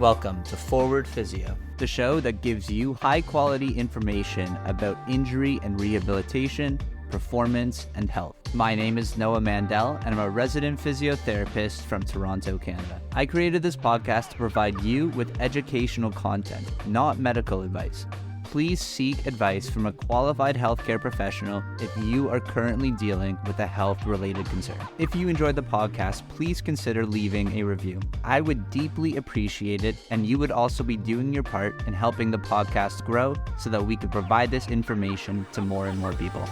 Welcome to Forward Physio, the show that gives you high-quality information about injury and rehabilitation, performance, and health. My name is Noah Mandel, and I'm a resident physiotherapist from Toronto, Canada. I created this podcast to provide you with educational content, not medical advice. Please seek advice from a qualified healthcare professional if you are currently dealing with a health-related concern. If you enjoyed the podcast, please consider leaving a review. I would deeply appreciate it, and you would also be doing your part in helping the podcast grow so that we could provide this information to more and more people.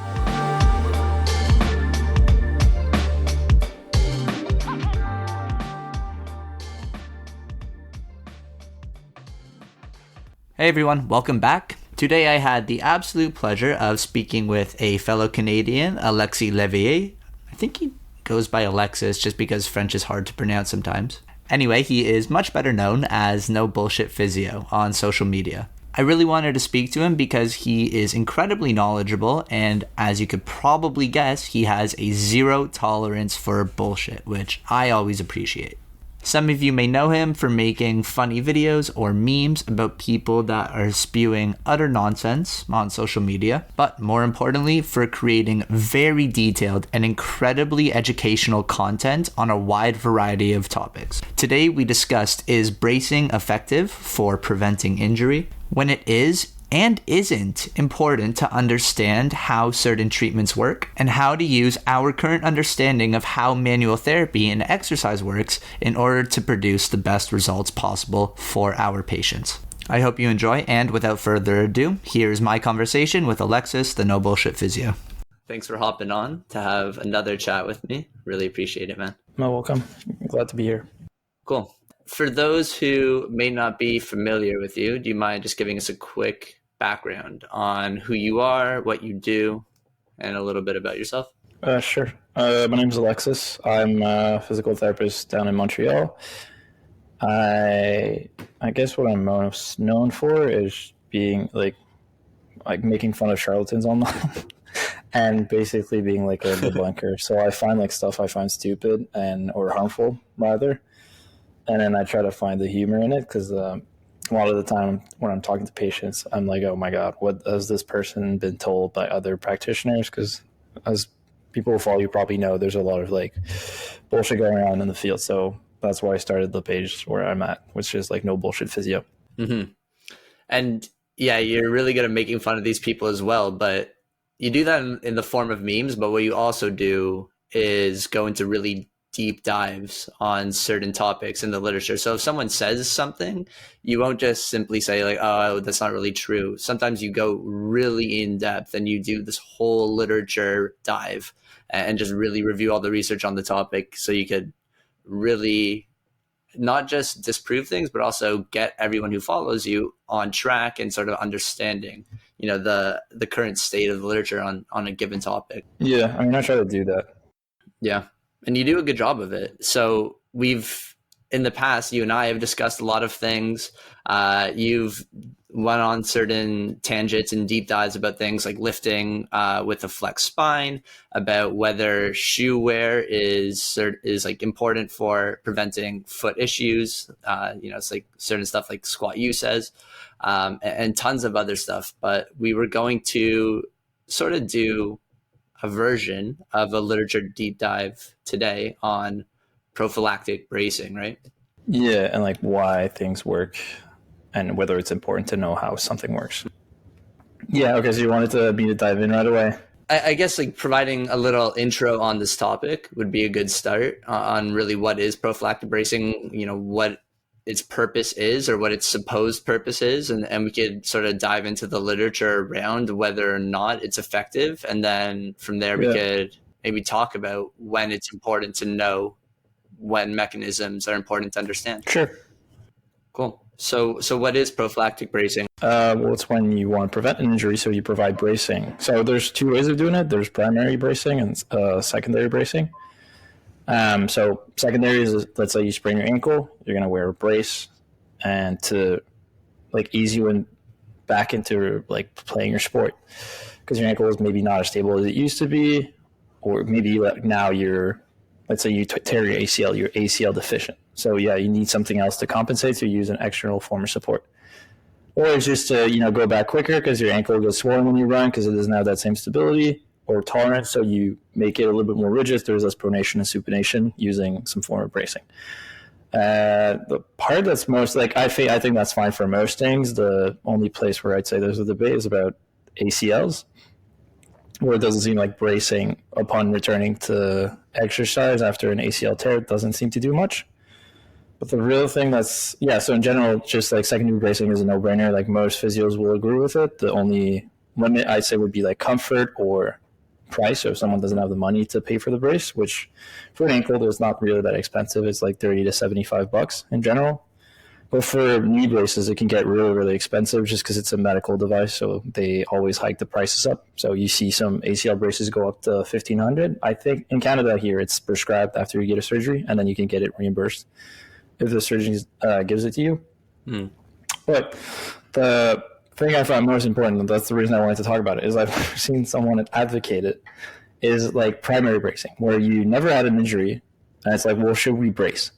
Hey everyone, welcome back. Today I had the absolute pleasure of speaking with a fellow Canadian, Alexis Léveillé. I think he goes by Alexis just because French is hard to pronounce sometimes. Anyway, he is much better known as NoBullshitPhysio on social media. I really wanted to speak to him because he is incredibly knowledgeable, and as you could probably guess, he has a zero tolerance for bullshit, which I always appreciate. Some of you may know him for making funny videos or memes about people that are spewing utter nonsense on social media, but more importantly, for creating very detailed and incredibly educational content on a wide variety of topics. Today we discussed, is bracing effective for preventing injury? When it is and isn't important to understand how certain treatments work, and how to use our current understanding of how manual therapy and exercise works in order to produce the best results possible for our patients. I hope you enjoy, and without further ado, here's my conversation with Alexis, the NoBullshitPhysio. Thanks for hopping on to have another chat with me. Really appreciate it, man. No, welcome. Glad to be here. Cool. For those who may not be familiar with you, do you mind just giving us a quick background on who you are, what you do, and a little bit about yourself? Sure. My name is Alexis. I'm a physical therapist down in Montreal. I guess what I'm most known for is being like making fun of charlatans online and basically being like a debunker. So I find like stuff I find stupid or harmful rather, and then I try to find the humor in it because a lot of the time when I'm talking to patients, I'm like, oh my God, what has this person been told by other practitioners? Because as people who follow you probably know, there's a lot of like bullshit going on in the field. So that's why I started the page where I'm at, which is like NoBullshitPhysio. Mm-hmm. And yeah, you're really good at making fun of these people as well, but you do that in the form of memes. But what you also do is go into really deep dives on certain topics in the literature. So if someone says something, you won't just simply say like, oh, that's not really true. Sometimes you go really in depth and you do this whole literature dive and just really review all the research on the topic so you could really not just disprove things, but also get everyone who follows you on track and sort of understanding, you know, the current state of the literature on a given topic. Yeah, I mean, I try to do that. Yeah. And you do a good job of it. So in the past, you and I have discussed a lot of things. You've went on certain tangents and deep dives about things like lifting with a flex spine, about whether shoe wear is like important for preventing foot issues. It's like certain stuff like squat U says, and tons of other stuff. But we were going to sort of do a version of a literature deep dive today on prophylactic bracing, right? Yeah, and like why things work and whether it's important to know how something works. Yeah, okay, so you wanted me to dive in right away? I guess like providing a little intro on this topic would be a good start on really what is prophylactic bracing, you know, what its purpose is or what its supposed purpose is, and we could sort of dive into the literature around whether or not it's effective, and then from there we could maybe talk about when it's important to know, when mechanisms are important to understand. Sure. Cool. So what is prophylactic bracing? Well, it's when you want to prevent an injury, so you provide bracing. So there's two ways of doing it. There's primary bracing and secondary bracing. So secondary is, let's say you sprain your ankle, you're going to wear a brace, and to like ease you back into like playing your sport, because your ankle is maybe not as stable as it used to be, or maybe now you're let's say you tear your ACL, you're ACL deficient. So yeah, you need something else to compensate. So you use an external form of support. Or it's just to, go back quicker because your ankle gets swollen when you run because it doesn't have that same stability or tolerance. So you make it a little bit more rigid. There's less pronation and supination using some form of bracing. The part that's most I think that's fine for most things. The only place where I'd say there's a debate is about ACLs, where it doesn't seem like bracing upon returning to exercise after an ACL tear doesn't seem to do much. But the real thing so in general, just secondary bracing is a no-brainer. Most physios will agree with it. The only limit I'd say would be comfort or price. So if someone doesn't have the money to pay for the brace, which for an ankle is not really that expensive, it's $30 to $75 in general. But for knee braces, it can get really, really expensive just because it's a medical device. So they always hike the prices up. So you see some ACL braces go up to $1,500. I think in Canada here, it's prescribed after you get a surgery, and then you can get it reimbursed if the surgeon gives it to you. But the thing I find most important, and that's the reason I wanted to talk about it, is I've seen someone advocate it, is primary bracing, where you never had an injury, and it's well, should we brace?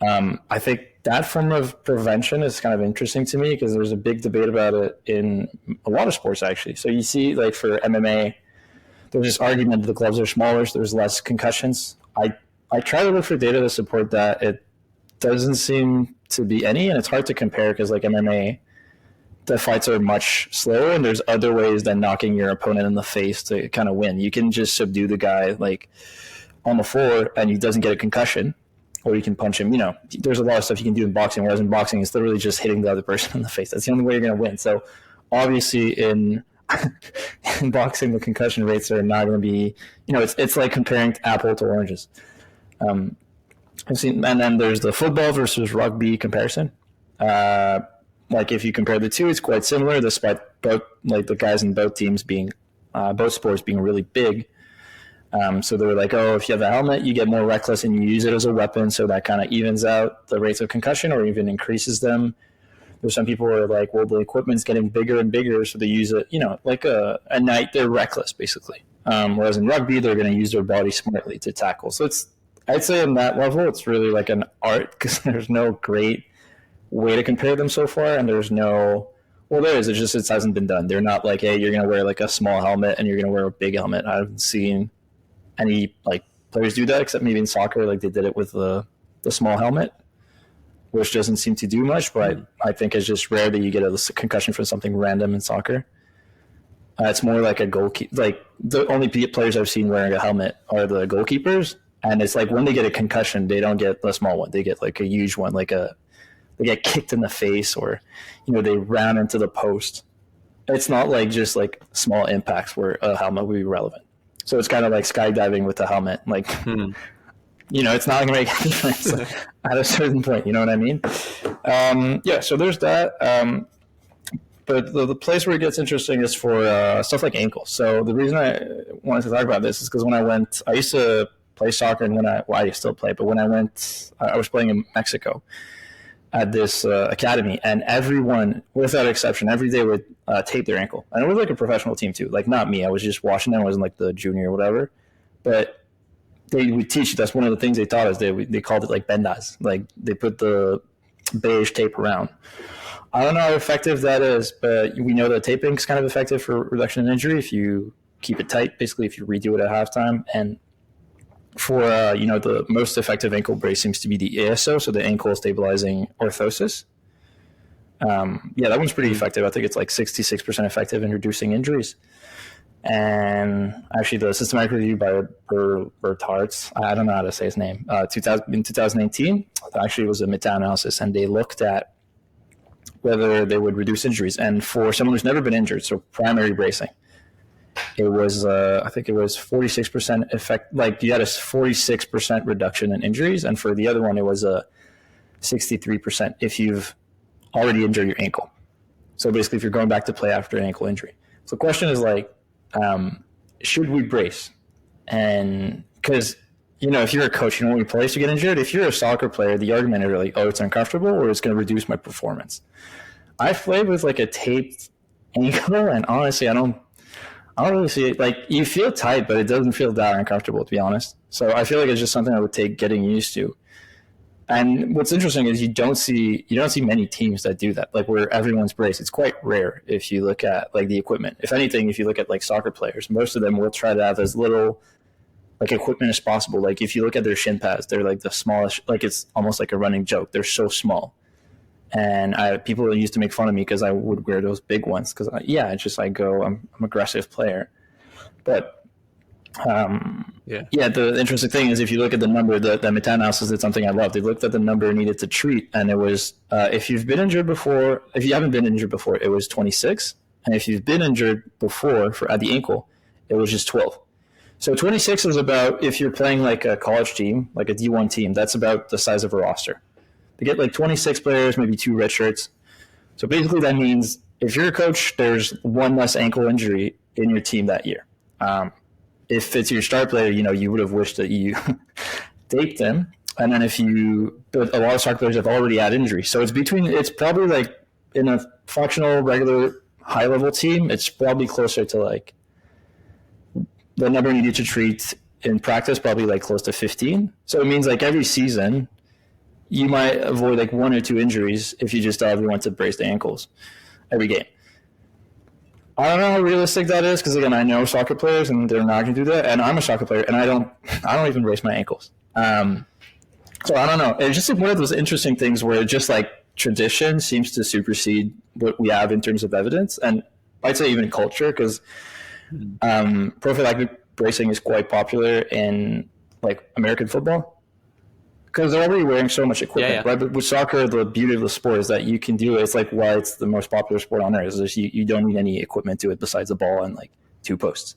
I think that form of prevention is kind of interesting to me because there's a big debate about it in a lot of sports, actually. So you see, for MMA, there's this argument that the gloves are smaller, so there's less concussions. I try to look for data to support that. It doesn't seem to be any, and it's hard to compare because MMA, the fights are much slower, and there's other ways than knocking your opponent in the face to kind of win. You can just subdue the guy on the floor, and he doesn't get a concussion, or you can punch him. There's a lot of stuff you can do in boxing, whereas in boxing, it's literally just hitting the other person in the face. That's the only way you're going to win. So obviously in boxing, the concussion rates are not going to be, it's like comparing apple to oranges. I've seen, and then there's the football versus rugby comparison. If you compare the two, it's quite similar, despite both the guys in both teams being, both sports being really big. So they were if you have a helmet, you get more reckless and you use it as a weapon, so that kind of evens out the rates of concussion or even increases them. There's some people who are well, the equipment's getting bigger and bigger, so they use it, a night, they're reckless, basically. Whereas in rugby, they're going to use their body smartly to tackle. So I'd say on that level, it's really an art because there's no great way to compare them so far, and there's no, well, there is, it hasn't been done. They're not hey, you're going to wear a small helmet and you're going to wear a big helmet. I haven't seen any players do that except maybe in soccer, they did it with the small helmet, which doesn't seem to do much, but I think it's just rare that you get a concussion from something random in soccer. It's more like a goalkeeper. The only players I've seen wearing a helmet are the goalkeepers, and it's when they get a concussion, they don't get the small one. They get a huge one, they get kicked in the face, or they ran into the post. It's not just small impacts where a helmet would be relevant. So it's kind of like skydiving with a helmet. It's not going to make a difference at a certain point. You know what I mean? So there's that. But the place where it gets interesting is for stuff like ankles. So the reason I wanted to talk about this is because when I used to play soccer, and I still play, but when I was playing in Mexico at this academy, and everyone, without exception, every day would tape their ankle. And it was a professional team too. Not me. I was just watching them. I wasn't the junior or whatever. But they would teach. That's one of the things they taught us. They called it bendas. They put the beige tape around. I don't know how effective that is, but we know that taping is kind of effective for reduction in injury if you keep it tight. Basically, if you redo it at halftime. And for the most effective ankle brace seems to be the ASO, so the ankle stabilizing orthosis. That one's pretty effective. I think it's 66% effective in reducing injuries. And actually, the systematic review by Bertarts, I don't know how to say his name, in 2018, actually was a meta-analysis, and they looked at whether they would reduce injuries. And for someone who's never been injured, so primary bracing, it was, I think it was 46% effect, you had a 46% reduction in injuries. And for the other one, it was a 63% if you've already injured your ankle. So basically, if you're going back to play after an ankle injury. So the question is should we brace? And because, if you're a coach, you don't want your players to get injured. If you're a soccer player, the argument is it's uncomfortable or it's going to reduce my performance. I've played with a taped ankle, and honestly, I don't really see it. Like, you feel tight, but it doesn't feel that uncomfortable, to be honest. So I feel like it's just something that would take getting used to. And what's interesting is you don't see many teams that do that, like where everyone's braced. It's quite rare if you look at like the equipment. If anything, if you look at like soccer players, most of them will try to have as little like equipment as possible. Like if you look at their shin pads, they're like the smallest. Like it's almost like a running joke. They're so small. And people used to make fun of me because I would wear those big ones because it's just I'm an aggressive player. But the interesting thing is if you look at the number, the meta-analysis did something I loved. They looked at the number needed to treat, and it was if you haven't been injured before, it was 26, and if you've been injured before at the ankle, it was just 12. So 26 is about, if you're playing like a college team, like a D1 team, that's about the size of a roster. They get like 26 players, maybe 2 red shirts. So basically that means if you're a coach, there's one less ankle injury in your team that year. If it's your star player, you would have wished that you taped them. And then but a lot of soccer players have already had injuries. So it's probably like in a functional, regular, high level team, it's probably closer to like the number needed to treat in practice, probably like close to 15. So it means like every season, you might avoid like 1 or 2 injuries if you just tell everyone to brace the ankles every game. I don't know how realistic that is because, again, I know soccer players and they're not going to do that. And I'm a soccer player and I don't even brace my ankles. So I don't know. It's just one of those interesting things where just like tradition seems to supersede what we have in terms of evidence. And I'd say even culture, because prophylactic bracing is quite popular in like American football. Because they're already wearing so much equipment, right? But with soccer, the beauty of the sport is that you can do it. It's like why it's the most popular sport on earth. Is you don't need any equipment to it besides a ball and like 2 posts.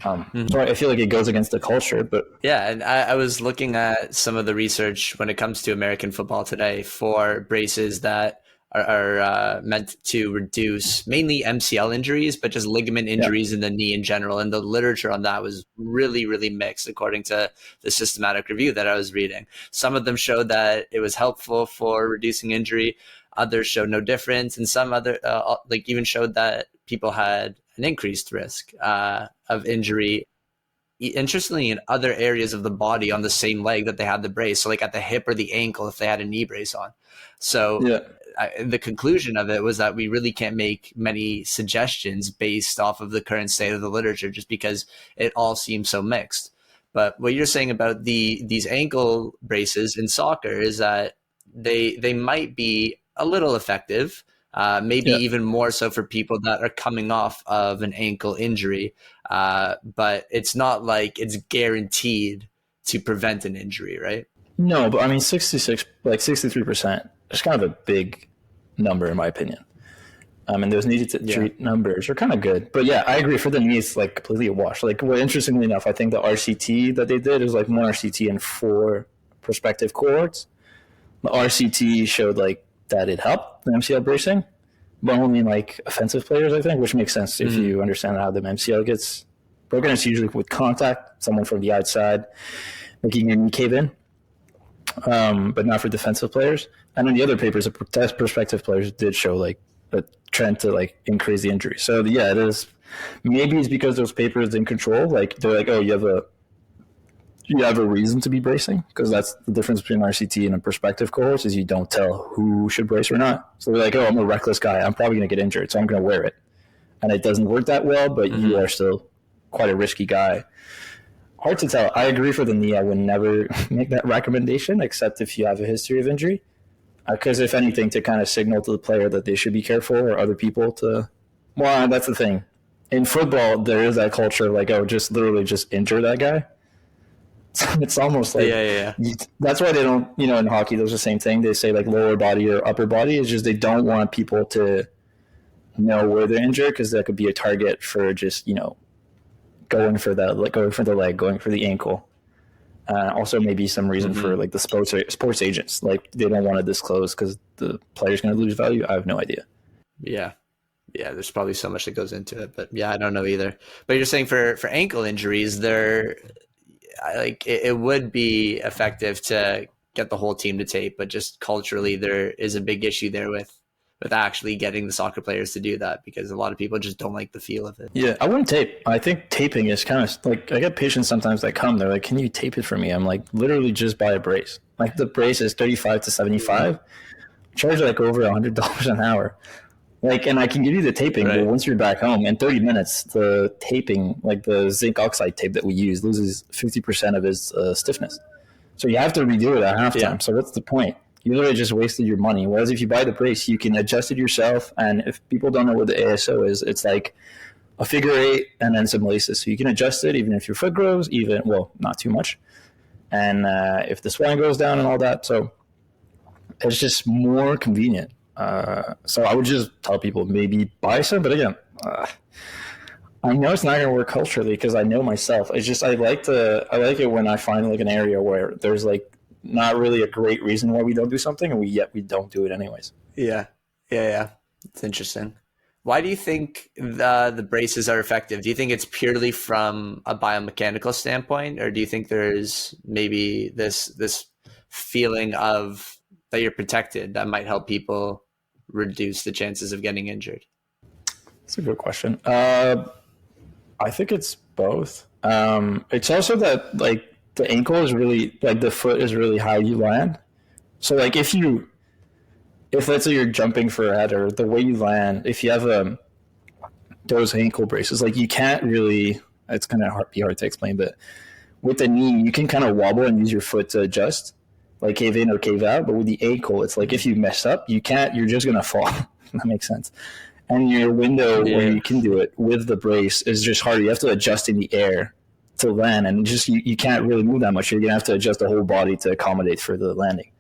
So I feel like it goes against the culture, but and I was looking at some of the research when it comes to American football today for braces that are meant to reduce mainly MCL injuries, but just ligament injuries in the knee in general. And the literature on that was really, really mixed according to the systematic review that I was reading. Some of them showed that it was helpful for reducing injury. Others showed no difference. And some other even showed that people had an increased risk of injury, interestingly, in other areas of the body on the same leg that they had the brace. So like at the hip or the ankle if they had a knee brace on. So the conclusion of it was that we really can't make many suggestions based off of the current state of the literature just because it all seems so mixed. But what you're saying about these ankle braces in soccer is that they might be a little effective, maybe even more so for people that are coming off of an ankle injury. But it's not like it's guaranteed to prevent an injury, right? No, but I mean, 63%. It's kind of a big number in my opinion. And those needed to treat numbers are kind of good. But yeah, I agree. For the knee, it's like completely a wash. Like, well, interestingly enough, I think the RCT that they did is like 1 RCT and 4 prospective cohorts. The RCT showed like that it helped the MCL bracing, but only in like offensive players, I think, which makes sense if you understand how the MCL gets broken. It's usually with contact, someone from the outside making your knee cave in. But not for defensive players. And in the other papers, the prospective players did show like a trend to like increase the injury. So yeah, it is. Maybe it's because those papers didn't control. Like they're like, oh, you have a reason to be bracing, because that's the difference between RCT and a prospective cohort is you don't tell who should brace or not. So they're like, oh, I'm a reckless guy. I'm probably going to get injured, so I'm going to wear it. And it doesn't work that well, but you are still quite a risky guy. Hard to tell. I agree for the knee. I would never make that recommendation, except if you have a history of injury. Because if anything, to kind of signal to the player that they should be careful, or other people to... Well, that's the thing. In football, there is that culture like, oh, just literally just injure that guy. It's almost like... That's why they don't... in hockey, there's the same thing. They say like lower body or upper body. It's just they don't want people to know where they're injured, because that could be a target for just, going for that, like going for the leg, going for the ankle. Also, maybe some reason for like the sports agents, like they don't want to disclose because the player's going to lose value. I have no idea. Yeah, there's probably so much that goes into it, but I don't know either. But you're saying for ankle injuries, it would be effective to get the whole team to tape, but just culturally, there is a big issue there with with actually getting the soccer players to do that, because a lot of people just don't like the feel of it. Yeah, I wouldn't tape. I think taping is kind of like, I get patients sometimes that come, they're like, can you tape it for me? I'm like, literally just buy a brace. Like the brace is $35 to $75. Charge like over $100 an hour. Like, and I can give you the taping, but once you're back home in 30 minutes, the taping, like the zinc oxide tape that we use, loses 50% of its stiffness. So you have to redo it at halftime. Yeah. So what's the point? You literally just wasted your money. Whereas if you buy the brace, you can adjust it yourself. And if people don't know what the ASO is, it's like a figure 8 and then some laces. So you can adjust it even if your foot grows, not too much. And if the swelling goes down and all that. So it's just more convenient. So I would just tell people maybe buy some. But again, I know it's not going to work culturally because I know myself. It's just I like it when I find like an area where there's like not really a great reason why we don't do something, and we don't do it anyways. Yeah. It's interesting. Why do you think the braces are effective? Do you think it's purely from a biomechanical standpoint, or do you think there's maybe this feeling of that you're protected that might help people reduce the chances of getting injured? That's a good question. I think it's both. It's also that like the ankle is really like the foot is really how you land. So like if let's say you're jumping for a header, the way you land, if you have those ankle braces, like you can't really, it's going to be hard to explain, but with the knee, you can kind of wobble and use your foot to adjust, like cave in or cave out. But with the ankle, it's like if you mess up, you can't, you're just going to fall. That makes sense. And your window where you can do it with the brace is just harder. You have to adjust in the air to land, and just you can't really move that much. You're gonna have to adjust the whole body to accommodate for the landing.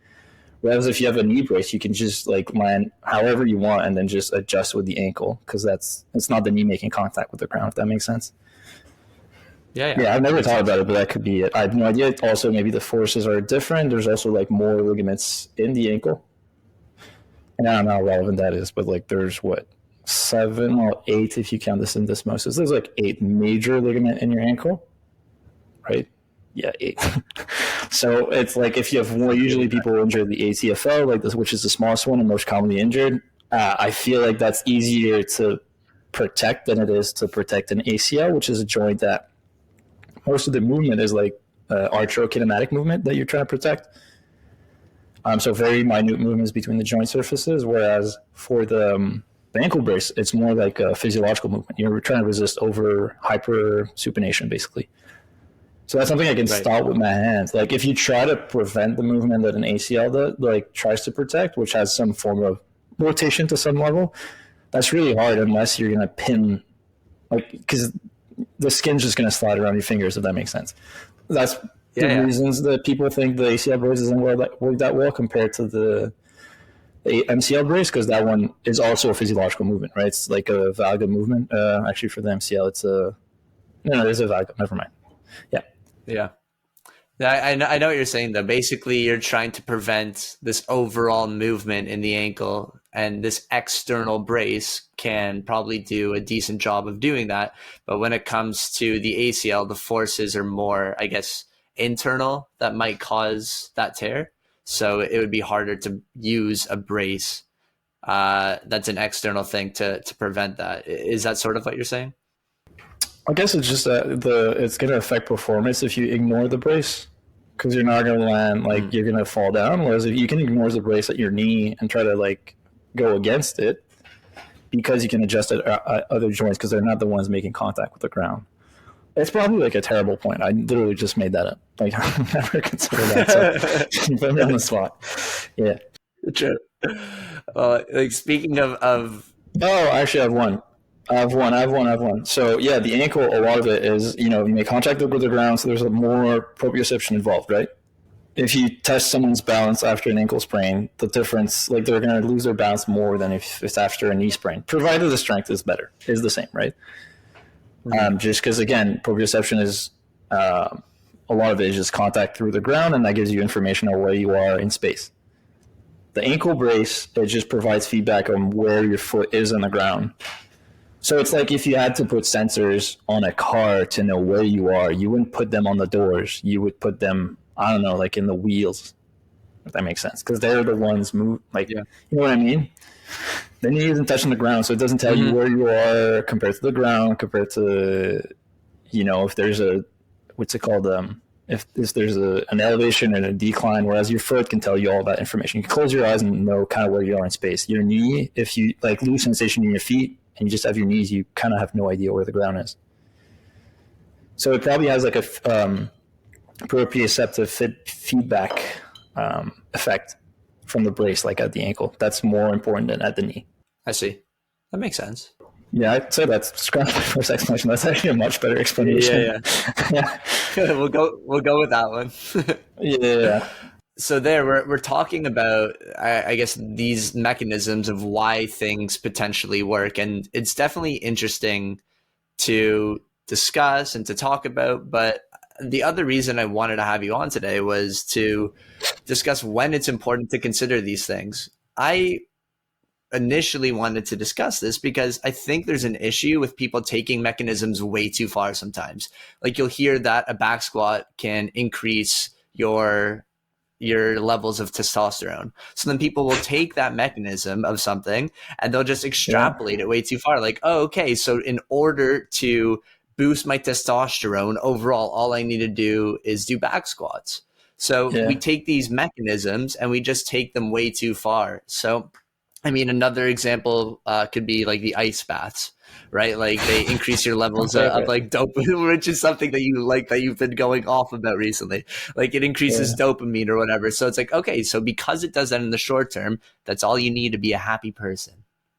Whereas if you have a knee brace, you can just like land however you want and then just adjust with the ankle, because it's not the knee making contact with the ground, if that makes sense. Yeah, I've never thought about it, but that could be it. I have no idea. Also, maybe the forces are different. There's also like more ligaments in the ankle, and I don't know how relevant that is, but like there's 7 or 8 if you count the syndesmosis. There's like 8 major ligament in your ankle, right? Yeah, 8. So it's like if you have more, usually people injure the ACFL, like this, which is the smallest one and most commonly injured. I feel like that's easier to protect than it is to protect an ACL, which is a joint that most of the movement is like arthrokinematic movement that you're trying to protect. So very minute movements between the joint surfaces, whereas for the ankle brace, it's more like a physiological movement. You're trying to resist over hypersupination, basically. So that's something I can stop with my hands. Like if you try to prevent the movement that an ACL tries to protect, which has some form of rotation to some level, that's really hard unless you're going to pin, like, because the skin's just going to slide around your fingers, if that makes sense. That's the reasons that people think the ACL brace doesn't work that well compared to the MCL brace, because that one is also a physiological movement, right? It's like a valgus movement. Actually, for the MCL, there's a valgus. Never mind. Yeah. I know what you're saying, though. Basically, you're trying to prevent this overall movement in the ankle, and this external brace can probably do a decent job of doing that. But when it comes to the ACL, the forces are more, I guess, internal that might cause that tear. So it would be harder to use a brace that's an external thing to prevent that. Is that sort of what you're saying? I guess it's just that it's going to affect performance if you ignore the brace, because you're not going to land, like you're going to fall down. Whereas if you can ignore the brace at your knee and try to like go against it, because you can adjust it at other joints because they're not the ones making contact with the ground. It's probably like a terrible point. I literally just made that up. Like I've never considered that. So put me on the spot. Yeah. True. Like speaking of. Oh, actually, I have one. So yeah, the ankle, a lot of it is, you make contact with the ground, so there's a more proprioception involved, right? If you test someone's balance after an ankle sprain, the difference, like they're going to lose their balance more than if it's after a knee sprain, provided the strength is the same, right? Just because, again, proprioception is a lot of it is just contact through the ground, and that gives you information on where you are in space. The ankle brace, it just provides feedback on where your foot is on the ground. So it's like if you had to put sensors on a car to know where you are, you wouldn't put them on the doors. You would put them, I don't know, like in the wheels. if that makes sense, because they're the ones move, like, Yeah. you know what I mean? The knee isn't touching the ground, so it doesn't tell you where you are compared to the ground, compared to, if there's a, what's it called, if there's an elevation and a decline, whereas your foot can tell you all that information. You can close your eyes and know kind of where you are in space. Your knee, if you like lose sensation in your feet and you just have your knees, you kind of have no idea where the ground is. So it probably has like a proprioceptive feedback effect from the brace, like at the ankle. That's more important than at the knee. I see. That makes sense. Yeah, I'd say that's scratch my first explanation. That's actually a much better explanation. Yeah. We'll go with that one. Yeah. So there, we're talking about, I guess, these mechanisms of why things potentially work, and it's definitely interesting to discuss and to talk about. But the other reason I wanted to have you on today was to discuss when it's important to consider these things. I initially wanted to discuss this because I think there's an issue with people taking mechanisms way too far sometimes. Like, you'll hear that a back squat can increase your levels of testosterone. So then people will take that mechanism of something and they'll just extrapolate it way too far. Like, oh, okay, so in order to boost my testosterone overall, all I need to do is do back squats. So we take these mechanisms and we just take them way too far. So I mean, another example could be like the ice baths, right? Like, they increase your levels of like dopamine, which is something that you like, that you've been going off about recently. Like, it increases dopamine or whatever. So it's like, okay, so because it does that in the short term, that's all you need to be a happy person.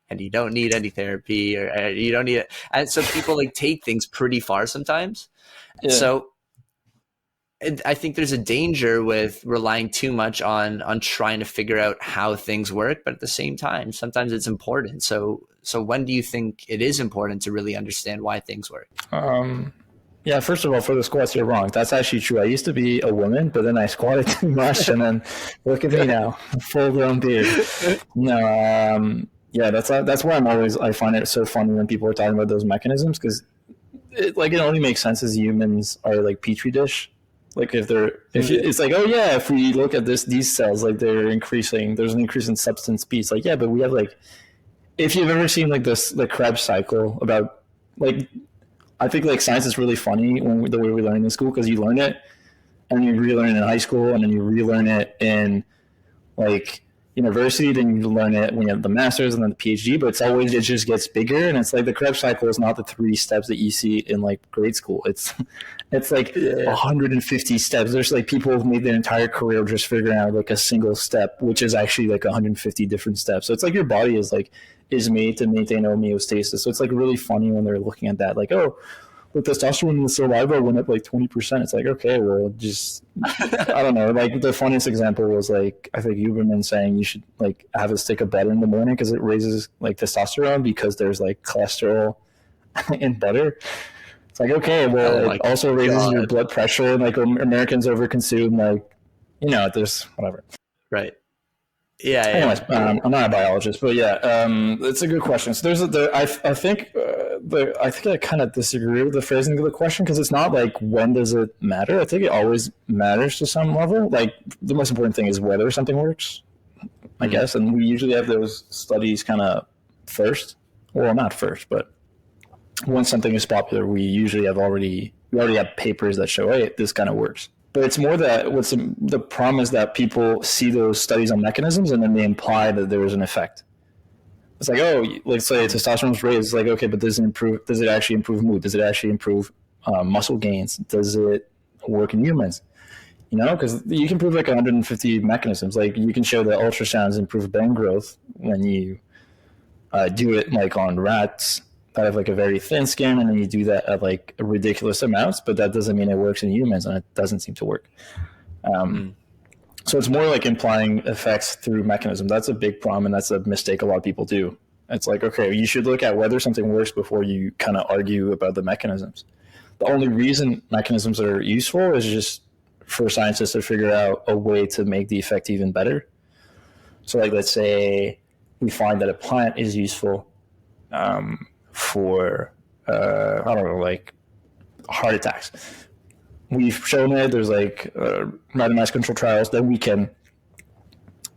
And you don't need any therapy, or you don't need it. And so people like take things pretty far sometimes. Yeah. So I think there's a danger with relying too much on trying to figure out how things work, but at the same time, sometimes it's important. So when do you think it is important to really understand why things work? Yeah, first of all, for the squats, you're wrong. That's actually true. I used to be a woman, but then I squatted too much, and then look at me now, full-grown beard. No, yeah, that's why I find it so funny when people are talking about those mechanisms, because it only makes sense as humans are like petri dish. Like, it's like, oh yeah, if we look at these cells, like, they're increasing, there's an increase in substance P. It's like, yeah, but we have, like, if you've ever seen like the Krebs cycle about, like, I think like science is really funny the way we learn in school, because you learn it and you relearn it in high school, and then you relearn it in like university, then you learn it when you have the master's and then the PhD, but it just gets bigger. And it's like the Krebs cycle is not the 3 steps that you see in like grade school. It's like 150 steps. There's like people who've made their entire career just figuring out like a single step, which is actually like 150 different steps. So it's like your body is made to maintain homeostasis. So it's like really funny when they're looking at that, like, oh, the testosterone in the saliva went up like 20%. It's like, okay, well, just, I don't know. Like, the funniest example was like, I think Huberman saying you should like have a stick of butter in the morning because it raises like testosterone, because there's like cholesterol in butter. It's like, okay, well, it also raises your blood pressure. And like, Americans overconsume, like, there's whatever. Right. Yeah. Anyways, I'm not a biologist, but yeah, it's a good question. So I think I kind of disagree with the phrasing of the question, because it's not like when does it matter. I think it always matters to some level. Like, the most important thing is whether something works, I guess, and we usually have those studies kind of first. Well, not first, but once something is popular, we already have papers that show, hey, this kind of works. But it's more that the problem is that people see those studies on mechanisms and then they imply that there is an effect. It's like, oh, let's say testosterone is raised. It's like, okay, but does it actually improve mood? Does it actually improve muscle gains? Does it work in humans? Because you can prove like 150 mechanisms. Like, you can show that ultrasounds improve bone growth when you do it like on rats that have like a very thin skin, and then you do that at like ridiculous amounts, but that doesn't mean it works in humans, and it doesn't seem to work. So it's more like implying effects through mechanism. That's a big problem, and that's a mistake a lot of people do. It's like, okay, you should look at whether something works before you kind of argue about the mechanisms. The only reason mechanisms are useful is just for scientists to figure out a way to make the effect even better. So like, let's say we find that a plant is useful for, I don't know, like heart attacks. We've shown it. There's like randomized control trials that we can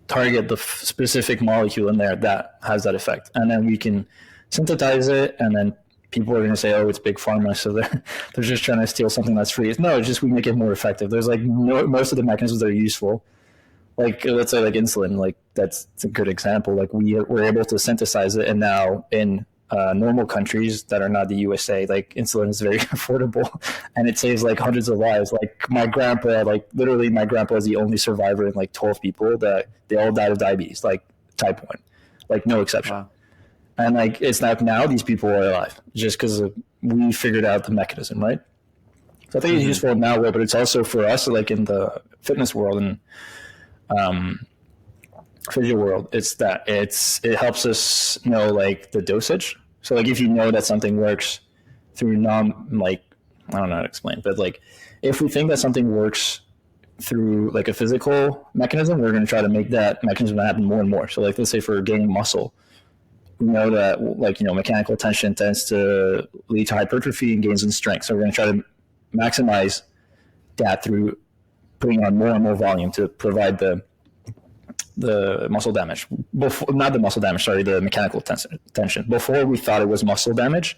target the specific molecule in there that has that effect. And then we can synthesize it, and then people are going to say, oh, it's big pharma, so they're just trying to steal something that's free. No, it's just we make it more effective. There's like most of the mechanisms that are useful. Like let's say like insulin, like that's a good example. Like we're able to synthesize it, and now in normal countries that are not the USA, like insulin is very affordable, and it saves like hundreds of lives. Like my grandpa, like literally my grandpa is the only survivor in like 12 people that they all died of diabetes, like type 1, like no exception. Wow. And like it's not now these people are alive just because we figured out the mechanism, right? So I think it's useful in that way, but it's also for us, like in the fitness world and physio world, it's that it helps us know like the dosage. So like if you know that something works through like I don't know how to explain, but like if we think that something works through like a physical mechanism, we're going to try to make that mechanism happen more and more. So like let's say for gaining muscle, we know that like mechanical tension tends to lead to hypertrophy and gains in strength. So we're going to try to maximize that through putting on more and more volume to provide the muscle damage. Not the muscle damage, sorry, the mechanical tension. Before we thought it was muscle damage.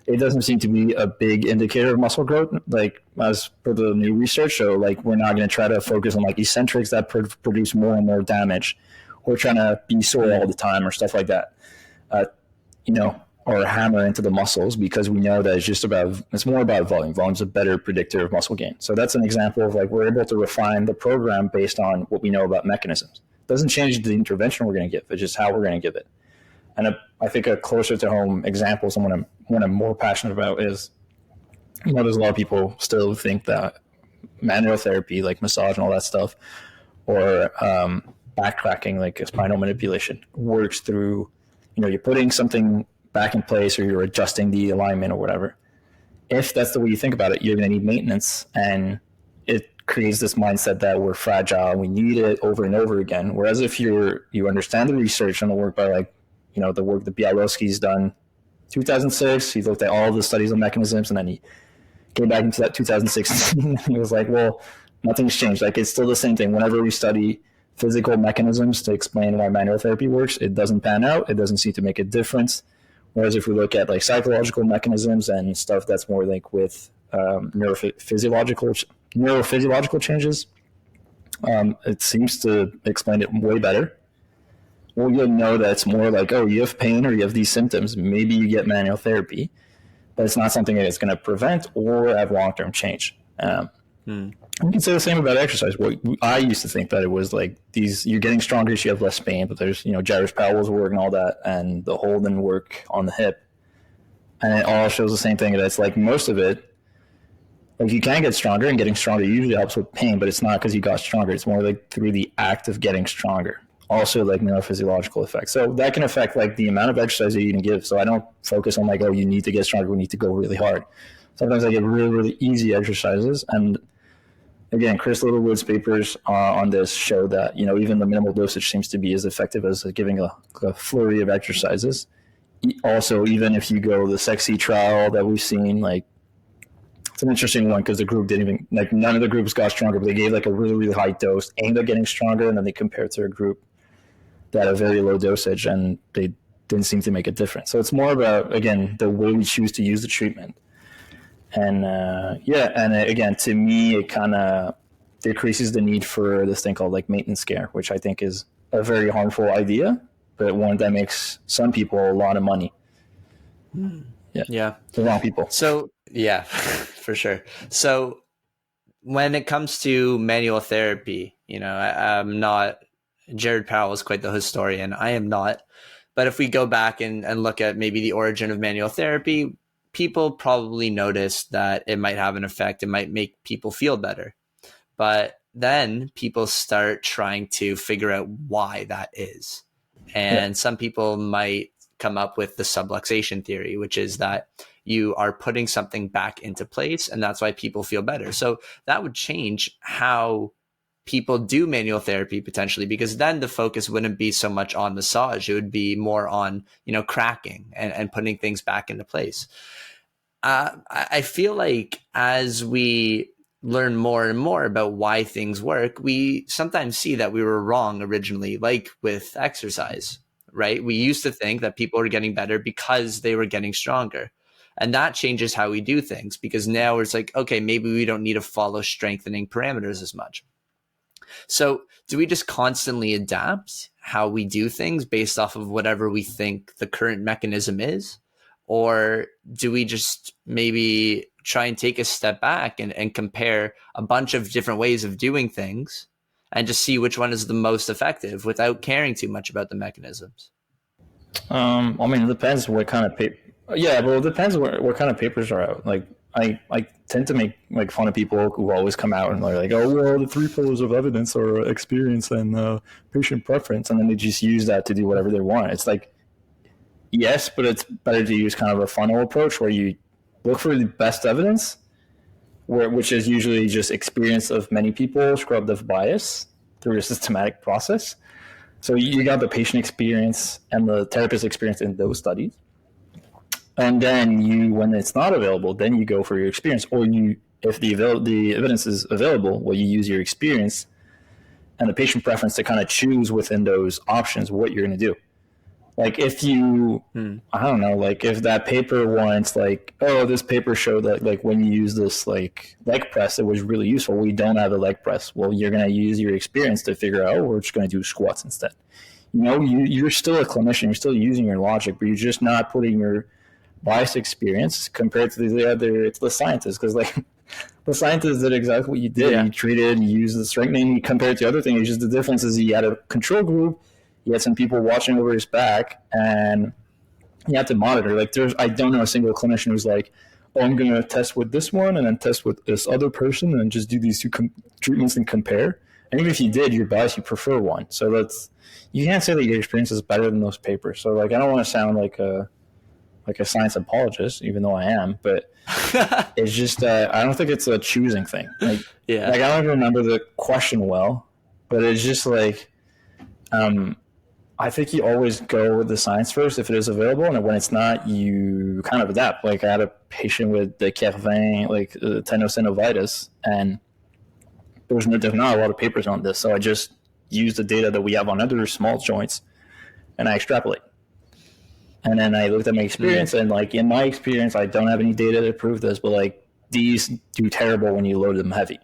It doesn't seem to be a big indicator of muscle growth, like as per the new research. So like we're not going to try to focus on like eccentrics that produce more and more damage. We're trying to be sore all the time or stuff like that. Or hammer into the muscles because we know that it's more about volume. Volume's a better predictor of muscle gain. So that's an example of like we're able to refine the program based on what we know about mechanisms. It doesn't change the intervention we're going to give, it's just how we're going to give it. And I think a closer to home example, someone I'm more passionate about is, there's a lot of people still who think that manual therapy, like massage and all that stuff, or backtracking, like spinal manipulation, works through, you're putting something back in place or you're adjusting the alignment or whatever. If that's the way you think about it, you're going to need maintenance, and it creates this mindset that we're fragile and we need it over and over again. Whereas if you understand the research and the work by like, the work that Bialowski's done, 2006, he looked at all the studies on mechanisms, and then he came back into that 2016. He was like, well, nothing's changed. Like it's still the same thing. Whenever we study physical mechanisms to explain why manual therapy works, it doesn't pan out. It doesn't seem to make a difference. Whereas if we look at like psychological mechanisms and stuff that's more like with neurophysiological changes, it seems to explain it way better. Well, you'll know that it's more like, oh, you have pain or you have these symptoms. Maybe you get manual therapy, but it's not something that is going to prevent or have long-term change. You can say the same about exercise. Well, I used to think that it was like you're getting stronger so you have less pain, but there's, Jarvis Powell's work and all that, and the Holden work on the hip. And it all shows the same thing. That it's like most of it, like you can get stronger, and getting stronger usually helps with pain, but it's not because you got stronger. It's more like through the act of getting stronger. Also like neurophysiological effects. So that can affect like the amount of exercise that you can give. So I don't focus on like, oh, you need to get stronger, we need to go really hard. Sometimes I get really, really easy exercises. And again, Chris Littlewood's papers on this show that, even the minimal dosage seems to be as effective as giving a flurry of exercises. Also, even if you go the sexy trial that we've seen, like it's an interesting one because the group didn't even, like none of the groups got stronger, but they gave like a really, really high dose aimed at getting stronger. And then they compared to a group that had a very low dosage and they didn't seem to make a difference. So it's more about, again, the way we choose to use the treatment. And again, to me, it kind of decreases the need for this thing called like maintenance care, which I think is a very harmful idea, but one that makes some people a lot of money. Yeah. The wrong people. So, yeah, for sure. So when it comes to manual therapy, I'm not, Jared Powell is quite the historian. I am not. But if we go back and look at maybe the origin of manual therapy, people probably noticed that it might have an effect. It might make people feel better. But then people start trying to figure out why that is. And some people might come up with the subluxation theory, which is that you are putting something back into place, and that's why people feel better. So that would change how people do manual therapy potentially, because then the focus wouldn't be so much on massage. It would be more on, cracking and putting things back into place. I feel like as we learn more and more about why things work, we sometimes see that we were wrong originally, like with exercise, right? We used to think that people were getting better because they were getting stronger. And that changes how we do things, because now it's like, okay, maybe we don't need to follow strengthening parameters as much. So do we just constantly adapt how we do things based off of whatever we think the current mechanism is? Or do we just maybe try and take a step back and compare a bunch of different ways of doing things and just see which one is the most effective without caring too much about the mechanisms? I mean, it depends what kind of paper. Yeah, well, it depends what kind of papers are out. Like, I tend to make fun of people who always come out and they're like, oh, well, the three pillars of evidence are experience and patient preference, and then they just use that to do whatever they want. It's like, yes, but it's better to use kind of a funnel approach where you look for the best evidence, which is usually just experience of many people scrubbed of bias through a systematic process. So you got the patient experience and the therapist experience in those studies. And then you, when it's not available, then you go for your experience. Or you, if the evidence is available, well, you use your experience and the patient preference to kind of choose within those options what you're going to do. Like if you, I don't know, like if that paper wants like, oh, this paper showed that like when you use this like leg press, it was really useful. We don't have a leg press. Well, you're going to use your experience to figure out, oh, we're just going to do squats instead. You know, you're still a clinician. You're still using your logic, but you're just not putting your biased experience compared to it's the scientists. Because like the scientists did exactly what you did. Yeah. You treated, you used the strengthening, you compared to other things. It's just the difference is you had a control group. You had some people watching over his back, and you have to monitor. Like, I don't know a single clinician who's like, oh, I'm going to test with this one and then test with this other person and just do these two treatments and compare. And even if you did, you're biased, you prefer one. So you can't say that your experience is better than those papers. So, like, I don't want to sound like a science apologist, even though I am, but it's just, I don't think it's a choosing thing. Like, yeah. Like, I don't even remember the question well, but it's just like, I think you always go with the science first if it is available, and when it's not, you kind of adapt. Like I had a patient with the Kervin, like tenosynovitis, and there's not a lot of papers on this, so I just use the data that we have on other small joints, and I extrapolate. And then I looked at my experience, and like in my experience, I don't have any data to prove this, but like these do terrible when you load them heavy.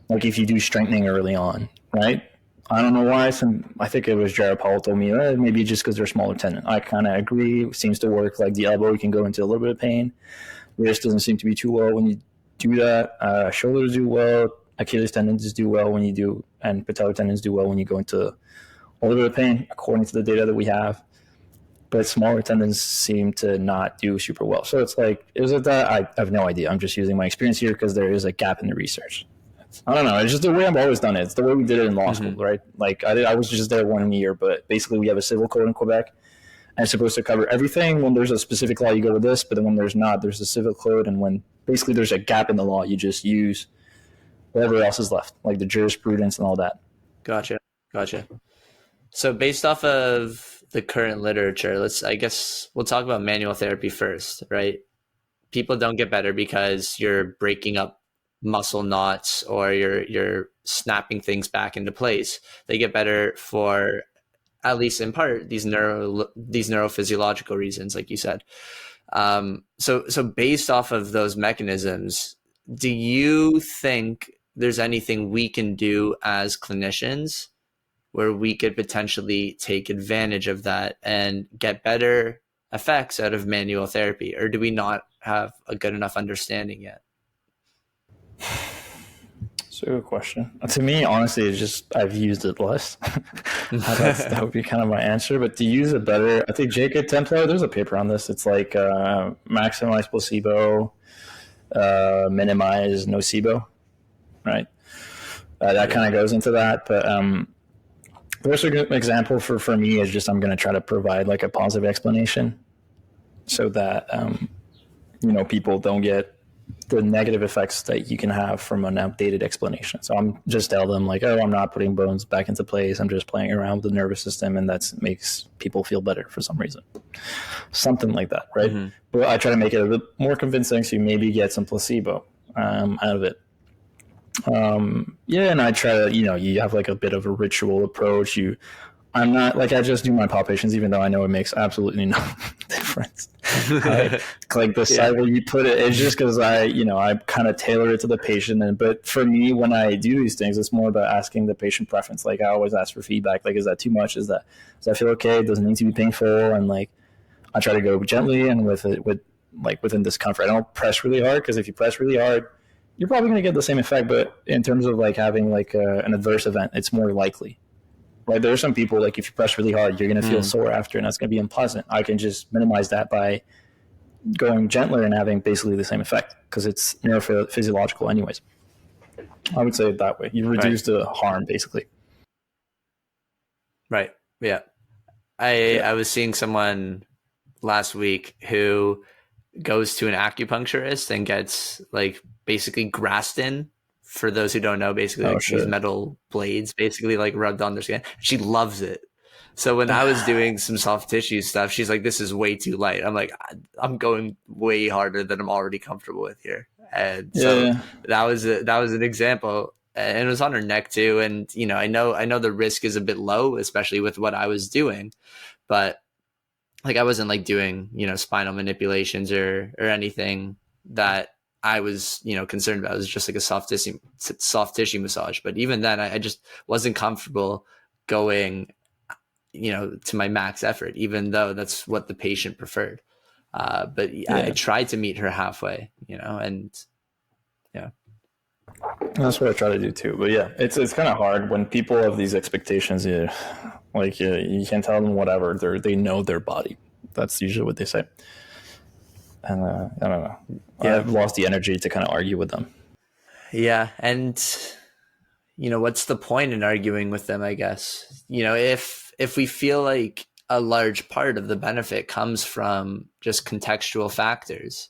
Like if you do strengthening early on, right? I don't know why. I think it was Jared Powell told me, maybe just because they're smaller tendon. I kind of agree. It seems to work. Like the elbow, you can go into a little bit of pain. Wrist doesn't seem to be too well when you do that. Shoulders do well. Achilles tendons do well when you do, and patellar tendons do well when you go into a little bit of pain, according to the data that we have. But smaller tendons seem to not do super well. So it's like, is it that? I have no idea. I'm just using my experience here because there is a gap in the research. I don't know. It's just the way I've always done it. It's the way we did it in law school, right? Like I was just there 1 year, but basically we have a civil code in Quebec, and it's supposed to cover everything. When there's a specific law, you go with this, but then when there's not, there's a civil code, and when basically there's a gap in the law, you just use whatever else is left, like the jurisprudence and all that. Gotcha. So based off of the current literature, I guess we'll talk about manual therapy first, right? People don't get better because you're breaking up muscle knots or you're snapping things back into place. They get better for, at least in part, these neurophysiological reasons, like you said. So based off of those mechanisms, do you think there's anything we can do as clinicians where we could potentially take advantage of that and get better effects out of manual therapy? Or do we not have a good enough understanding yet? It's a good question. To me, honestly, it's just I've used it less. That would be kind of my answer. But to use it better, I think Jacob Templar, there's a paper on this. It's like maximize placebo, minimize nocebo, right? That kind of goes into that. But there's a good example for me is just I'm going to try to provide like a positive explanation so that, people don't get the negative effects that you can have from an outdated explanation. So I'm just tell them like, oh, I'm not putting bones back into place. I'm just playing around with the nervous system, and that makes people feel better for some reason. Something like that, right? But I try to make it a bit more convincing so you maybe get some placebo out of it. Yeah, and I try to, you have like a bit of a ritual approach. I'm not like I just do my palpations, even though I know it makes absolutely no difference. Like the Yeah. side where you put it, it's just because I kind of tailor it to the patient. But for me, when I do these things, it's more about asking the patient preference. Like I always ask for feedback. Like, is that too much? Does that feel okay? Does it need to be painful? And like, I try to go gently and within discomfort. I don't press really hard, because if you press really hard, you're probably going to get the same effect. But in terms of like having like an adverse event, it's more likely. Right, there are some people, like if you press really hard, you're going to feel sore after, and that's going to be unpleasant. I can just minimize that by going gentler and having basically the same effect, because it's neurophysiological anyways. I would say it that way. You reduce the harm, basically. Right. Yeah. I was seeing someone last week who goes to an acupuncturist and gets like basically Graston. For those who don't know, basically like these metal blades basically like rubbed on their skin. She loves it. So when I was doing some soft tissue stuff, she's like, this is way too light. I'm like, I'm going way harder than I'm already comfortable with here. And so that was an example. And it was on her neck too. And, I know the risk is a bit low, especially with what I was doing, but like I wasn't like doing, spinal manipulations or anything that I was, concerned about. It was just like a soft tissue massage. But even then, I just wasn't comfortable going, to my max effort, even though that's what the patient preferred. But I tried to meet her halfway, and yeah. That's what I try to do too. But yeah, it's kind of hard when people have these expectations. You can tell them whatever. They know their body. That's usually what they say. And I don't know. Yeah. I've lost the energy to kind of argue with them. Yeah. And, what's the point in arguing with them, I guess? If we feel like a large part of the benefit comes from just contextual factors,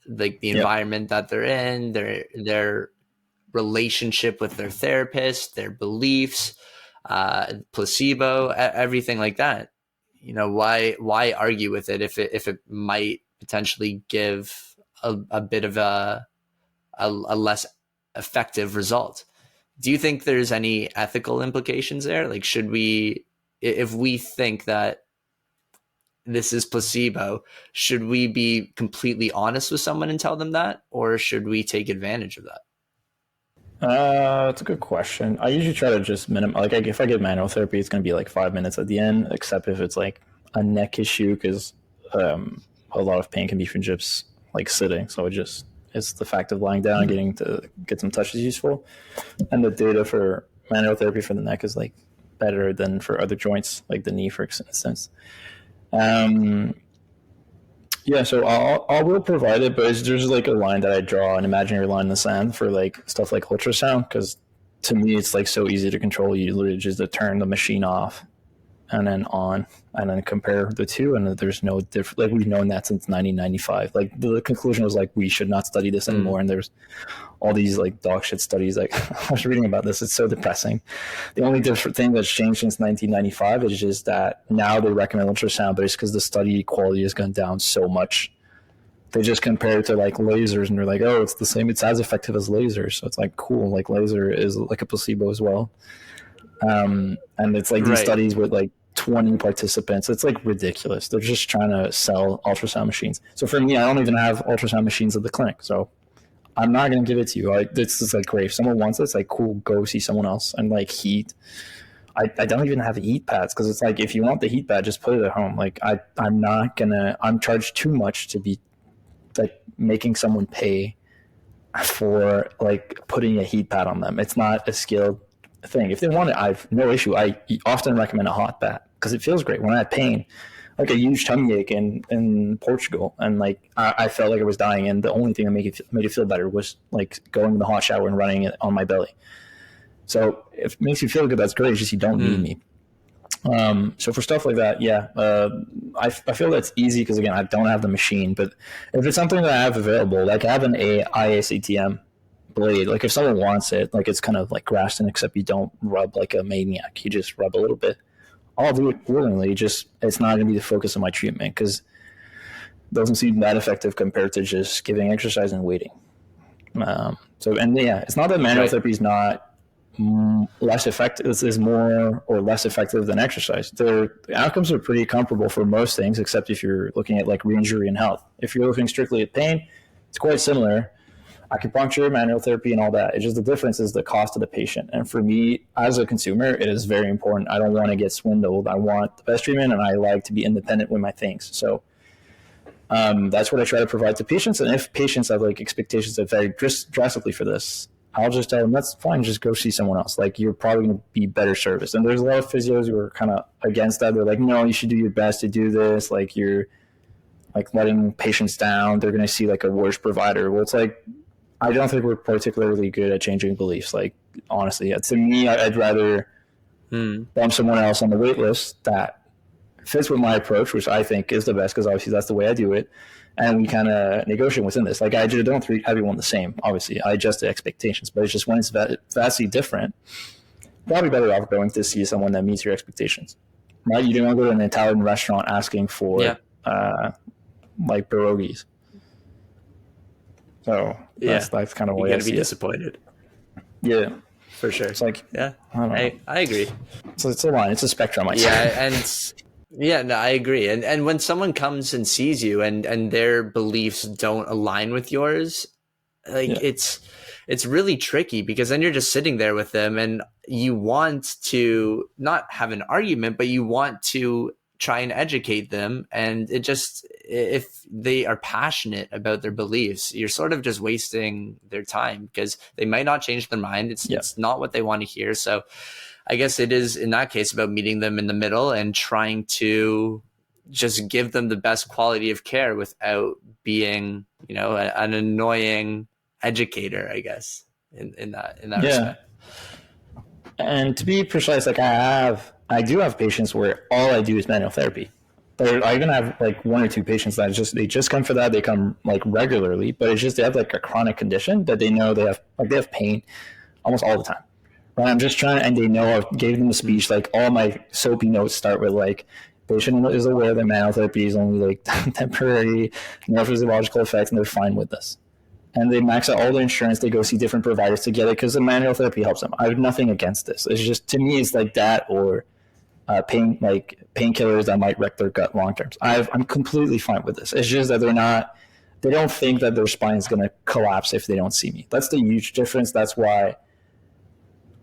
like the environment that they're in, their relationship with their therapist, their beliefs, placebo, everything like that. Why argue with it if it might potentially give a bit of a less effective result? Do you think there's any ethical implications there? Like, should we, if we think that this is placebo, should we be completely honest with someone and tell them that, or should we take advantage of that? That's a good question. I usually try to just like if I get manual therapy, it's going to be like 5 minutes at the end, except if it's like a neck issue, because a lot of pain can be from just like sitting. So it's the fact of lying down and getting to get some touches useful. And the data for manual therapy for the neck is like better than for other joints, like the knee, for instance. Yeah, so I will provide it, but there's like a line that I draw, an imaginary line in the sand for like stuff like ultrasound, because to me it's like so easy to control. You literally just turn the machine off and then on, and then compare the two, and there's no difference. Like we've known that since 1995. Like the conclusion was like we should not study this anymore, and there's all these like dog shit studies. Like I was reading about this, it's so depressing. The only different thing that's changed since 1995 is just that now they recommend ultrasound, but it's because the study quality has gone down so much. They just compare it to like lasers, and they're like, oh, it's the same, it's as effective as lasers. So it's like, cool, like laser is like a placebo as well. And it's like these studies with like 20 participants. It's like ridiculous. They're just trying to sell ultrasound machines. So for me, I don't even have ultrasound machines at the clinic, so I'm not going to give it to you. Like, this is like great. If someone wants it, it's like, cool, go see someone else. And like heat, I don't even have heat pads, because it's like, if you want the heat pad, just put it at home. Like I'm charged too much to be like making someone pay for like putting a heat pad on them. It's not a skilled thing. If they want it, I've no issue. I often recommend a hot bath because it feels great. When I had pain, like a huge tummy ache in Portugal, and like I felt like I was dying, and the only thing that made it feel better was like going in the hot shower and running it on my belly. So if it makes you feel good, that's great. It's just you don't need me. So for stuff like that, I feel that's easy because, again, I don't have the machine. But if it's something that I have available, like I have an IACTM blade, like if someone wants it, like it's kind of like Graston, except you don't rub like a maniac. You just rub a little bit. I'll do it willingly. Just it's not going to be the focus of my treatment because it doesn't seem that effective compared to just giving exercise and waiting. So, and yeah, it's not that manual Right. therapy is not less effective, is more or less effective than exercise. The outcomes are pretty comparable for most things, except if you're looking at like re-injury and health. If you're looking strictly at pain, it's quite similar. Acupuncture, manual therapy, and all that. It's just the difference is the cost of the patient. And for me, as a consumer, it is very important. I don't want to get swindled. I want the best treatment, and I like to be independent with my things. So that's what I try to physios to patients. And if patients have like expectations that vary drastically for this, I'll just tell them that's fine. Just go see someone else. Like you're probably going to be better service. And there's a lot of physios who are kind of against that. They're like, no, you should do your best to do this. Like you're like letting patients down. They're going to see like a worse provider. Well, it's like, I don't think we're particularly good at changing beliefs. Like, honestly, to me, I'd rather bump someone else on the wait list that fits with my approach, which I think is the best because obviously that's the way I do it. And we kind of negotiate within this. Like, I just don't treat everyone the same. Obviously, I adjust the expectations, but it's just when it's vastly different, probably better off going to see someone that meets your expectations. Right? You don't want to go to an Italian restaurant asking for like pierogies. So that's kind of the way I see it. You're going to be disappointed. Yeah. For sure. It's like, yeah, I don't know. I agree. So it's a line. It's a spectrum, I say. Yeah, and yeah, no, I agree. And when someone comes and sees you and their beliefs don't align with yours, like it's really tricky because then you're just sitting there with them and you want to not have an argument, but you want to try and educate them. And it just, if they are passionate about their beliefs, you're sort of just wasting their time because they might not change their mind. It's not what they want to hear. So I guess it is in that case about meeting them in the middle and trying to just give them the best quality of care without being, an annoying educator, I guess, in that respect. And to be precise, like I do have patients where all I do is manual therapy. I even have like one or two patients that they just come for that. They come like regularly, but it's just they have like a chronic condition that they know they have pain almost all the time. Right? I'm just trying, and they know I gave them a speech. Like all my soapy notes start with like, patient is aware that manual therapy is only like temporary neurophysiological effects, and they're fine with this. And they max out all the insurance. They go see different providers to get it because the manual therapy helps them. I have nothing against this. It's just, to me, it's like that or painkillers that might wreck their gut long term. I'm completely fine with this. It's just that they don't think that their spine is going to collapse if they don't see me. That's the huge difference. That's why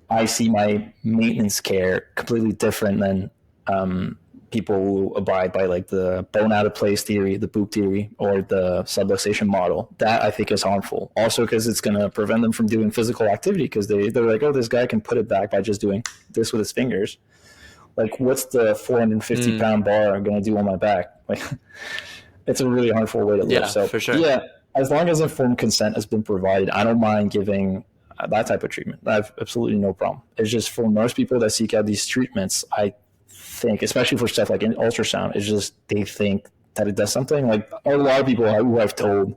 I see my maintenance care completely different than people who abide by like the bone out of place theory, the boop theory, or the subluxation model. That I think is harmful. Also because it's going to prevent them from doing physical activity because they're like, oh, this guy can put it back by just doing this with his fingers. Like, what's the 450-pound bar going to do on my back? Like, it's a really harmful way to live. Yeah, so, for sure. Yeah, as long as informed consent has been provided, I don't mind giving that type of treatment. I have absolutely no problem. It's just for most people that seek out these treatments, I think, especially for stuff like in ultrasound, it's just they think that it does something. Like a lot of people who I've told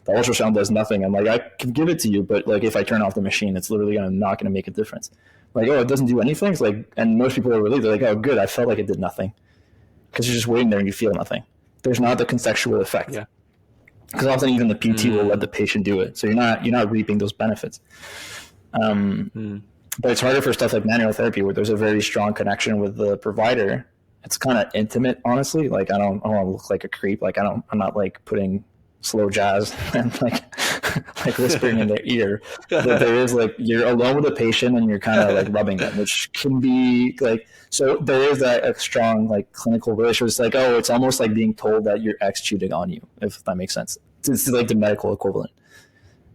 the ultrasound does nothing. I'm like, I can give it to you, but like if I turn off the machine, it's literally not going to make a difference. Like, oh, it doesn't do anything. It's like, and most people are relieved. They're like, oh, good. I felt like it did nothing because you're just waiting there and you feel nothing. There's not the contextual effect. Yeah. Because often even the PT will let the patient do it, so you're not reaping those benefits. But it's harder for stuff like manual therapy where there's a very strong connection with the provider. It's kind of intimate, honestly. Like I don't want to look like a creep. Like I'm not like putting slow jazz and like whispering in their ear. But there is like you're alone with the patient and you're kind of like rubbing them, which can be like so. There is a strong like clinical relationship. It's like it's almost like being told that your ex cheated on you, if that makes sense. It's like the medical equivalent.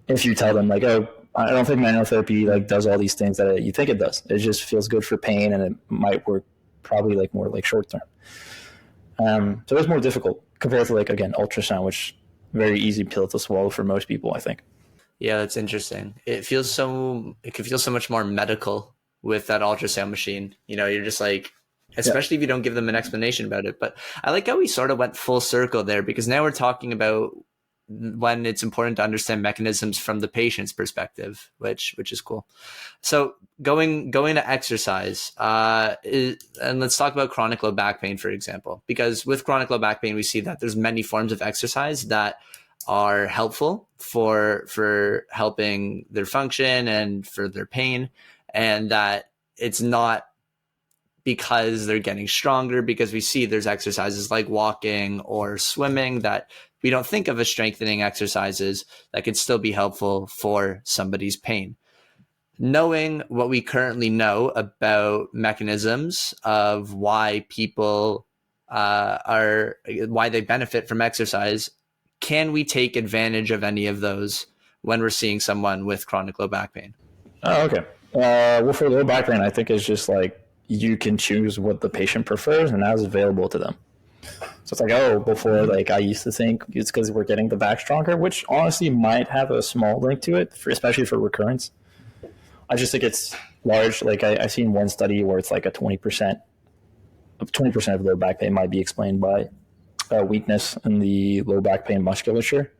If you tell them like I don't think manual therapy like does all these things that you think it does. It just feels good for pain and it might work probably like more like short term. So it's more difficult compared to like again ultrasound, which very easy pill to swallow for most people, I think. Yeah, that's interesting. It can feel so much more medical with that ultrasound machine. You're just like, especially if you don't give them an explanation about it. But I like how we sort of went full circle there because now we're talking about when it's important to understand mechanisms from the patient's perspective, which is cool. So going to exercise, and let's talk about chronic low back pain, for example, because with chronic low back pain, we see that there's many forms of exercise that are helpful for helping their function and for their pain, and that it's not because they're getting stronger, because we see there's exercises like walking or swimming that we don't think of as strengthening exercises that could still be helpful for somebody's pain. Knowing what we currently know about mechanisms of why people why they benefit from exercise, can we take advantage of any of those when we're seeing someone with chronic low back pain? Oh, okay. Well, for low back pain, I think it's just like you can choose what the patient prefers and that's available to them. So it's like, before, like I used to think it's because we're getting the back stronger, which honestly might have a small link to it, especially for recurrence. I just think it's large. Like I've seen one study where it's like a 20% of low back pain might be explained by weakness in the low back pain musculature.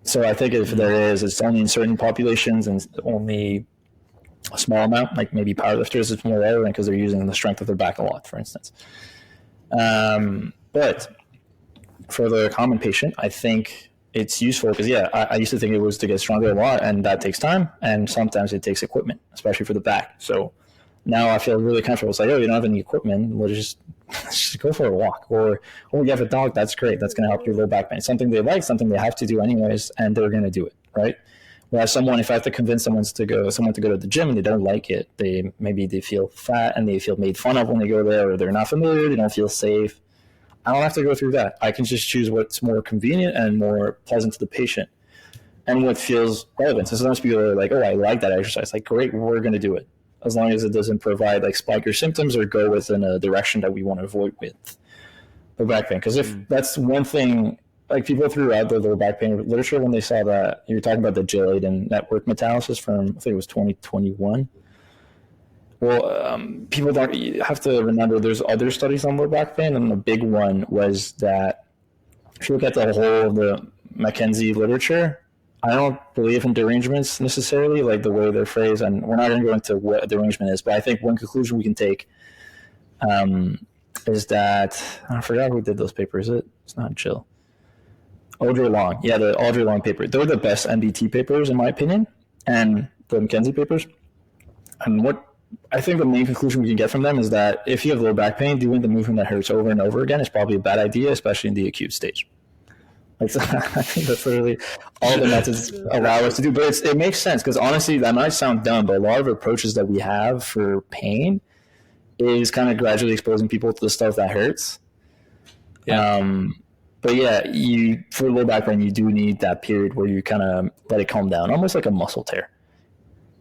So I think if there is, it's only in certain populations and only a small amount, like maybe powerlifters, it's more relevant because they're using the strength of their back a lot, for instance. But for the common patient, I think it's useful because, I used to think it was to get stronger a lot, and that takes time, and sometimes it takes equipment, especially for the back. So now I feel really comfortable. It's like, you don't have any equipment, we'll just go for a walk. Or, you have a dog, that's great. That's going to help your low back pain. Something they like, something they have to do anyways, and they're going to do it, right? Whereas if I have to convince someone to go to the gym and they don't like it, they feel fat and they feel made fun of when they go there, or they're not familiar, they don't feel safe. I don't have to go through that. I can just choose what's more convenient and more pleasant to the patient and what feels relevant. So sometimes people are like, I like that exercise. Like, great, we're going to do it. As long as it doesn't provide like spiker symptoms or go within a direction that we want to avoid with the back pain. Because if that's one thing, like people threw out the low back pain literature when they saw that you were talking about the J-Leiden network meta-analysis from, I think it was 2021. Well, people don't have to remember there's other studies on low back pain, and the big one was that if you look at the whole of the McKenzie literature, I don't believe in derangements necessarily, like the way they're phrased, and we're not going to go into what a derangement is, but I think one conclusion we can take is that, I forgot who did those papers. It's not Jill. Audrey Long. Yeah, the Audrey Long paper. They're the best MBT papers, in my opinion, and the McKenzie papers. And what I think the main conclusion we can get from them is that if you have low back pain, doing the movement that hurts over and over again is probably a bad idea, especially in the acute stage. Like, so I think that's literally all the methods allow us to do. But it makes sense because honestly, that might sound dumb, but a lot of approaches that we have for pain is kind of gradually exposing people to the stuff that hurts. Yeah. But for low back pain, you do need that period where you kind of let it calm down, almost like a muscle tear.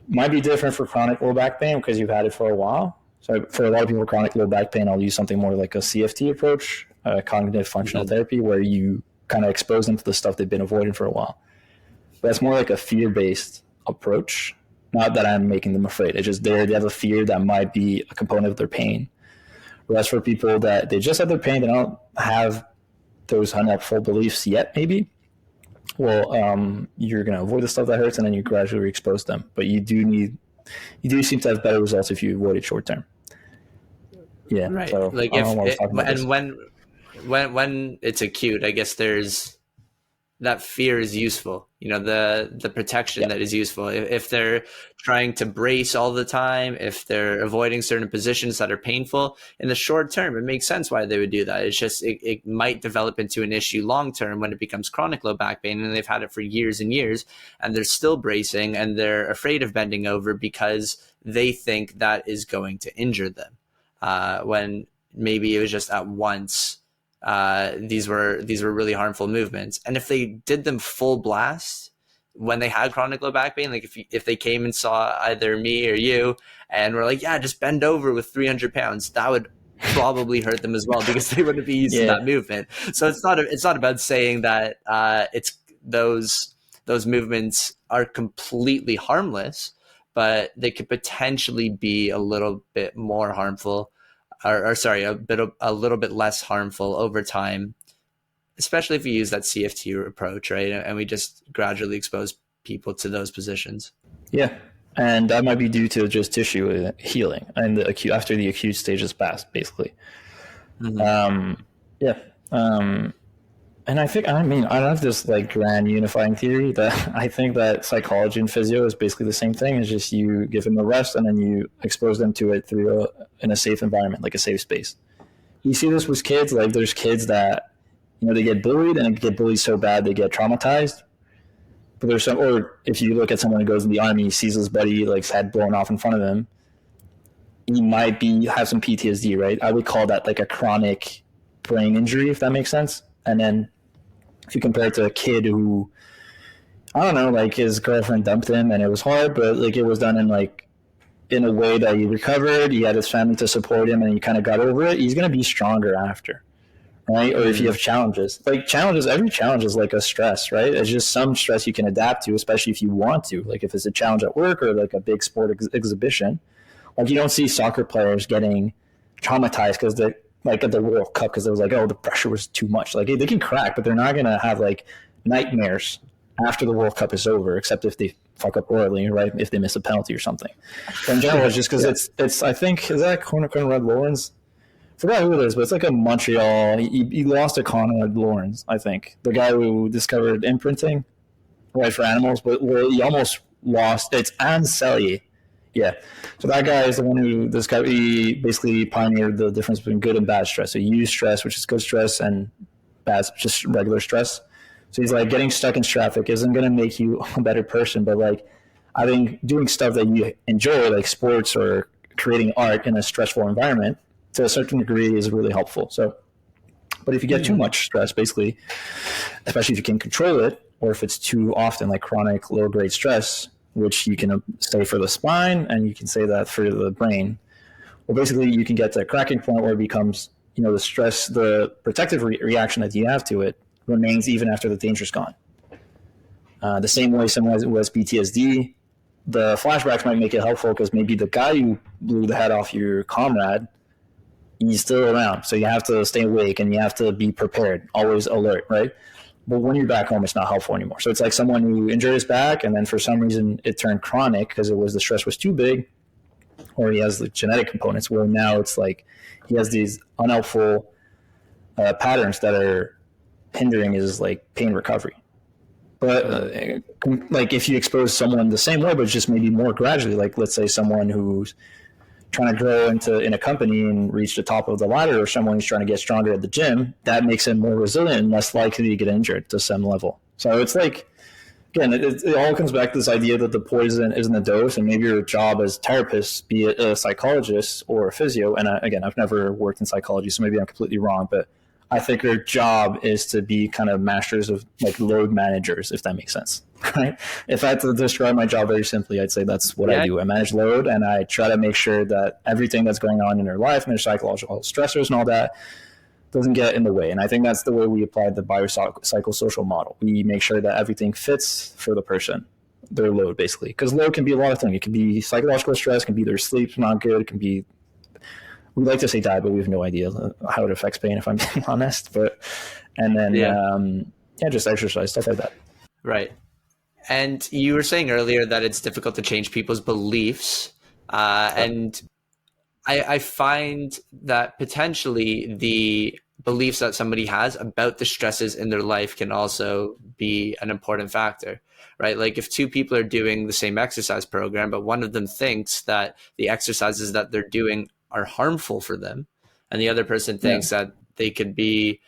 Might be different for chronic low back pain because you've had it for a while. So for a lot of people with chronic low back pain, I'll use something more like a CFT approach, cognitive functional therapy, where you kind of expose them to the stuff they've been avoiding for a while. But it's more like a fear-based approach. Not that I'm making them afraid. It's just they have a fear that might be a component of their pain. Whereas for people that they just have their pain, they don't have those unhelpful beliefs yet, maybe. Well, you're going to avoid the stuff that hurts, and then you gradually expose them. But you do seem to have better results if you avoid it short term. Yeah, right. So like when it's acute, I guess there's that fear is useful. The protection that is useful. If they're trying to brace all the time, if they're avoiding certain positions that are painful in the short term, it makes sense why they would do that. It's just it might develop into an issue long term when it becomes chronic low back pain, and they've had it for years and years, and they're still bracing and they're afraid of bending over because they think that is going to injure them. When maybe it was just at once. These were really harmful movements, and if they did them full blast when they had chronic low back pain, like if they came and saw either me or you and were like, just bend over with 300 pounds, that would probably hurt them as well because they wouldn't be used to that movement. So it's not about saying that it's those movements are completely harmless, but they could potentially be a little bit more harmful. A little bit less harmful over time, especially if we use that CFT approach, right? And we just gradually expose people to those positions. Yeah, and that might be due to just tissue healing and after the acute stage has passed, basically. Mm-hmm. And I think, I mean, I don't have this like grand unifying theory that I think that psychology and physio is basically the same thing. It's just you give them a rest and then you expose them to it in a safe environment, like a safe space. You see this with kids, like there's kids that, they get bullied and they get bullied so bad they get traumatized. But there's some, or if you look at someone who goes in the army, sees his buddy like his head blown off in front of him, he might have some PTSD, right? I would call that like a chronic brain injury, if that makes sense. And then if you compare it to a kid who, I don't know, like his girlfriend dumped him and it was hard, but like it was done in a way that he recovered, he had his family to support him and he kind of got over it, he's going to be stronger after, right? Or if you have challenges, every challenge is like a stress, right? It's just some stress you can adapt to, especially if you want to, like if it's a challenge at work or like a big sport exhibition. Like you don't see soccer players getting traumatized because they like at the World Cup because it was like, oh, the pressure was too much. Like they can crack, but they're not going to have like nightmares after the World Cup is over, except if they fuck up royally, right? If they miss a penalty or something. But in general, it's just because it's I think, is that Conrad Lawrence? I forgot who it is, but it's like a Montreal. He lost to Conrad Lawrence, I think. The guy who discovered imprinting, right, for animals, but where he almost lost. It's Ansellier. Yeah. So that guy is the one he basically pioneered the difference between good and bad stress. So you use stress, which is good stress, and bad, just regular stress. So he's like, getting stuck in traffic isn't going to make you a better person, but like, I think doing stuff that you enjoy, like sports or creating art in a stressful environment, to a certain degree is really helpful. So, but if you get too much stress, basically, especially if you can control it, or if it's too often like chronic low grade stress, which you can say for the spine and you can say that for the brain, well, basically you can get to a cracking point where it becomes, the stress, the protective reaction that you have to it remains even after the danger's gone. The same way someone who has PTSD, the flashbacks might make it helpful because maybe the guy who blew the head off your comrade, he's still around. So you have to stay awake and you have to be prepared, always alert, right? But when you're back home, it's not helpful anymore. So it's like someone who injured his back and then for some reason it turned chronic because the stress was too big, or he has the genetic components where now it's like he has these unhelpful patterns that are hindering his like pain recovery. But like if you expose someone the same way, but just maybe more gradually, like let's say someone who's trying to grow in a company and reach the top of the ladder, or someone who's trying to get stronger at the gym, that makes him more resilient and less likely to get injured to some level. So it's like, again, it all comes back to this idea that the poison isn't the dose, and maybe your job as therapists, be it a psychologist or a physio, and again, I've never worked in psychology, so maybe I'm completely wrong, but I think your job is to be kind of masters of like load managers, if that makes sense, right? If I had to describe my job very simply, I'd say that's what I do. I manage load and I try to make sure that everything that's going on in their life and their psychological stressors and all that doesn't get in the way. And I think that's the way we applied the biopsychosocial model. We make sure that everything fits for the person, their load basically. Because load can be a lot of things. It can be psychological stress, it can be their sleep not good, it can be, we like to say diet, but we have no idea how it affects pain, if I'm being honest. And then just exercise, stuff like that. Right. And you were saying earlier that it's difficult to change people's beliefs. And I find that potentially the beliefs that somebody has about the stresses in their life can also be an important factor, right? Like if two people are doing the same exercise program, but one of them thinks that the exercises that they're doing are harmful for them, and the other person thinks that they could be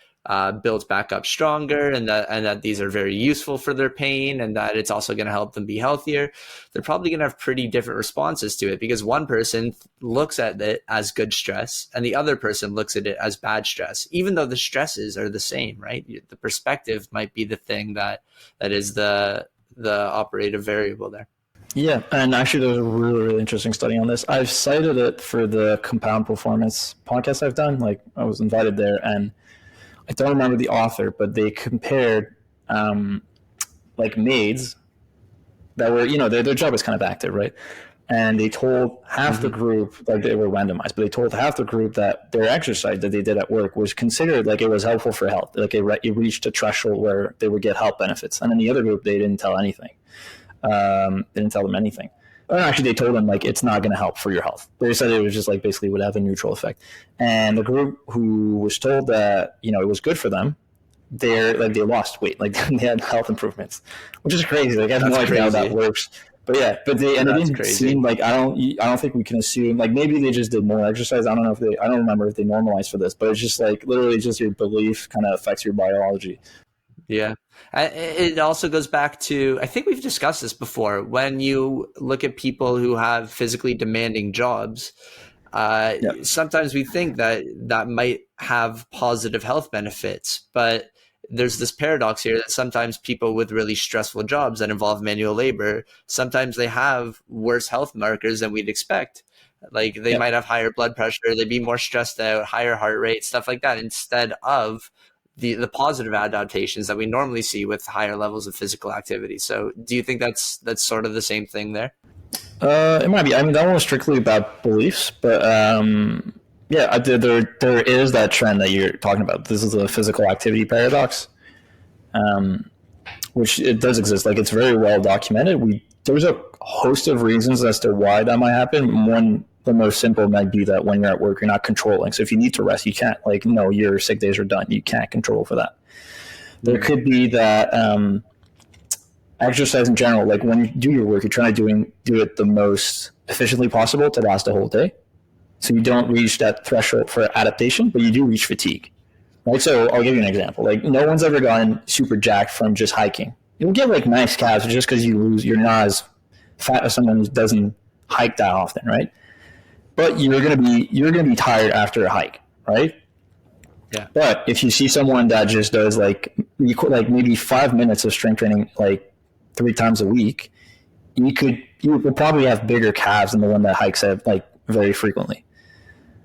built back up stronger, and that these are very useful for their pain, and that it's also going to help them be healthier, they're probably going to have pretty different responses to it, because one person looks at it as good stress and the other person looks at it as bad stress, even though the stresses are the same, right? The perspective might be the thing that is the operative variable there. Yeah, and actually there's a really, really interesting study on this. I've cited it for the Compound Performance podcast I've done. Like I was invited there, and I don't remember the author, but they compared like maids that were, their job is kind of active, right? And they told half the group, like they were randomized, but they told half the group that their exercise that they did at work was considered like it was helpful for health. Like it reached a threshold where they would get health benefits. And then the other group, they didn't tell anything. They didn't tell them anything. Or actually, they told them like it's not going to help for your health. They said it was just like basically would have a neutral effect. And the group who was told that it was good for them, they lost weight, like they had health improvements, which is crazy. Like I have That's no idea how crazy. that works. But yeah, it didn't Crazy. seem like I don't think we can assume like maybe they just did more exercise. I don't remember if they normalized for this, but it's just like literally just your belief kind of affects your biology. Yeah. It also goes back to, I think we've discussed this before, when you look at people who have physically demanding jobs, Yeah, sometimes we think that that might have positive health benefits, but there's this paradox here that sometimes people with really stressful jobs that involve manual labor, sometimes they have worse health markers than we'd expect. Like they yeah. might have higher blood pressure, they'd be more stressed out, higher heart rate, stuff like that, instead of the positive adaptations that we normally see with higher levels of physical activity. So do you think that's sort of the same thing there? It might be. I mean, that one was strictly about beliefs, but yeah, there is that trend that you're talking about. This is a physical activity paradox, which it does exist. Like it's very well documented. There's a host of reasons as to why that might happen. One, the most simple might be that when you're at work, you're not controlling. So if you need to rest, you can't. Like, no, your sick days are done. You can't control for that. There could be that exercise in general. Like when you do your work, you're trying to do it the most efficiently possible to last a whole day. So you don't reach that threshold for adaptation, but you do reach fatigue. Right? So I'll give you an example. Like no one's ever gotten super jacked from just hiking. You'll get like nice calves just because you're not as fat as someone who doesn't hike that often, right? But you're gonna be tired after a hike, right? Yeah. But if you see someone that just does like maybe 5 minutes of strength training like 3 times a week, you would probably have bigger calves than the one that hikes at like very frequently.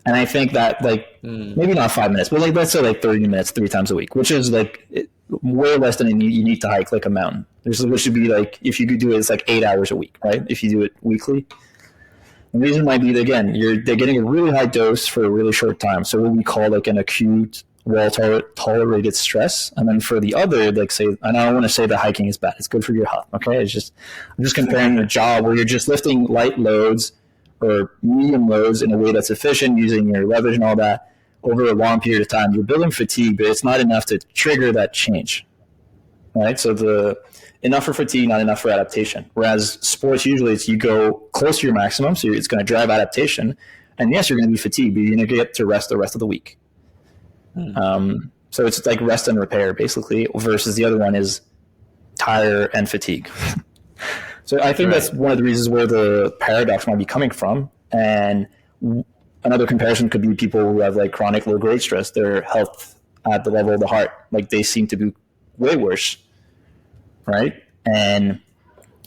And I think that like maybe not 5 minutes, but like let's say like 30 minutes 3 times a week, which is like way less than you need to hike like a mountain. Which should be like if you could do it, it's like 8 hours a week, right? If you do it weekly. The reason might be that, again, they're getting a really high dose for a really short time. So what we call like an acute, well-tolerated stress. And then for the other, like say, and I don't want to say that hiking is bad. It's good for your health. Okay. I'm just comparing a job where you're just lifting light loads or medium loads in a way that's efficient using your leverage and all that over a long period of time. You're building fatigue, but it's not enough to trigger that change. Right. So enough for fatigue, not enough for adaptation. Whereas sports, usually it's you go close to your maximum, so it's going to drive adaptation. And yes, you're going to be fatigued, but you're going to get to rest the rest of the week. So it's like rest and repair, basically, versus the other one is tire and fatigue. So I think that's one of the reasons where the paradox might be coming from. And another comparison could be people who have like chronic low-grade stress, their health at the level of the heart, like they seem to be way worse. Right. And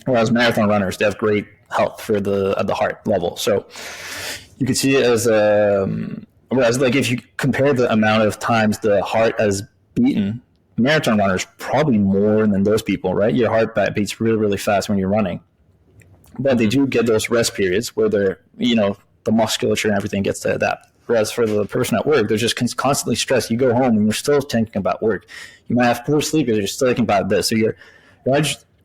whereas marathon runners, they have great health for at the heart level. So you could see it as whereas like if you compare the amount of times the heart has beaten, marathon runners probably more than those people, right? Your heart beats really, really fast when you're running. But they do get those rest periods where they're, the musculature and everything gets to adapt. Whereas for the person at work, they're just constantly stressed. You go home and you're still thinking about work. You might have poor sleep because you're still thinking about this. So you're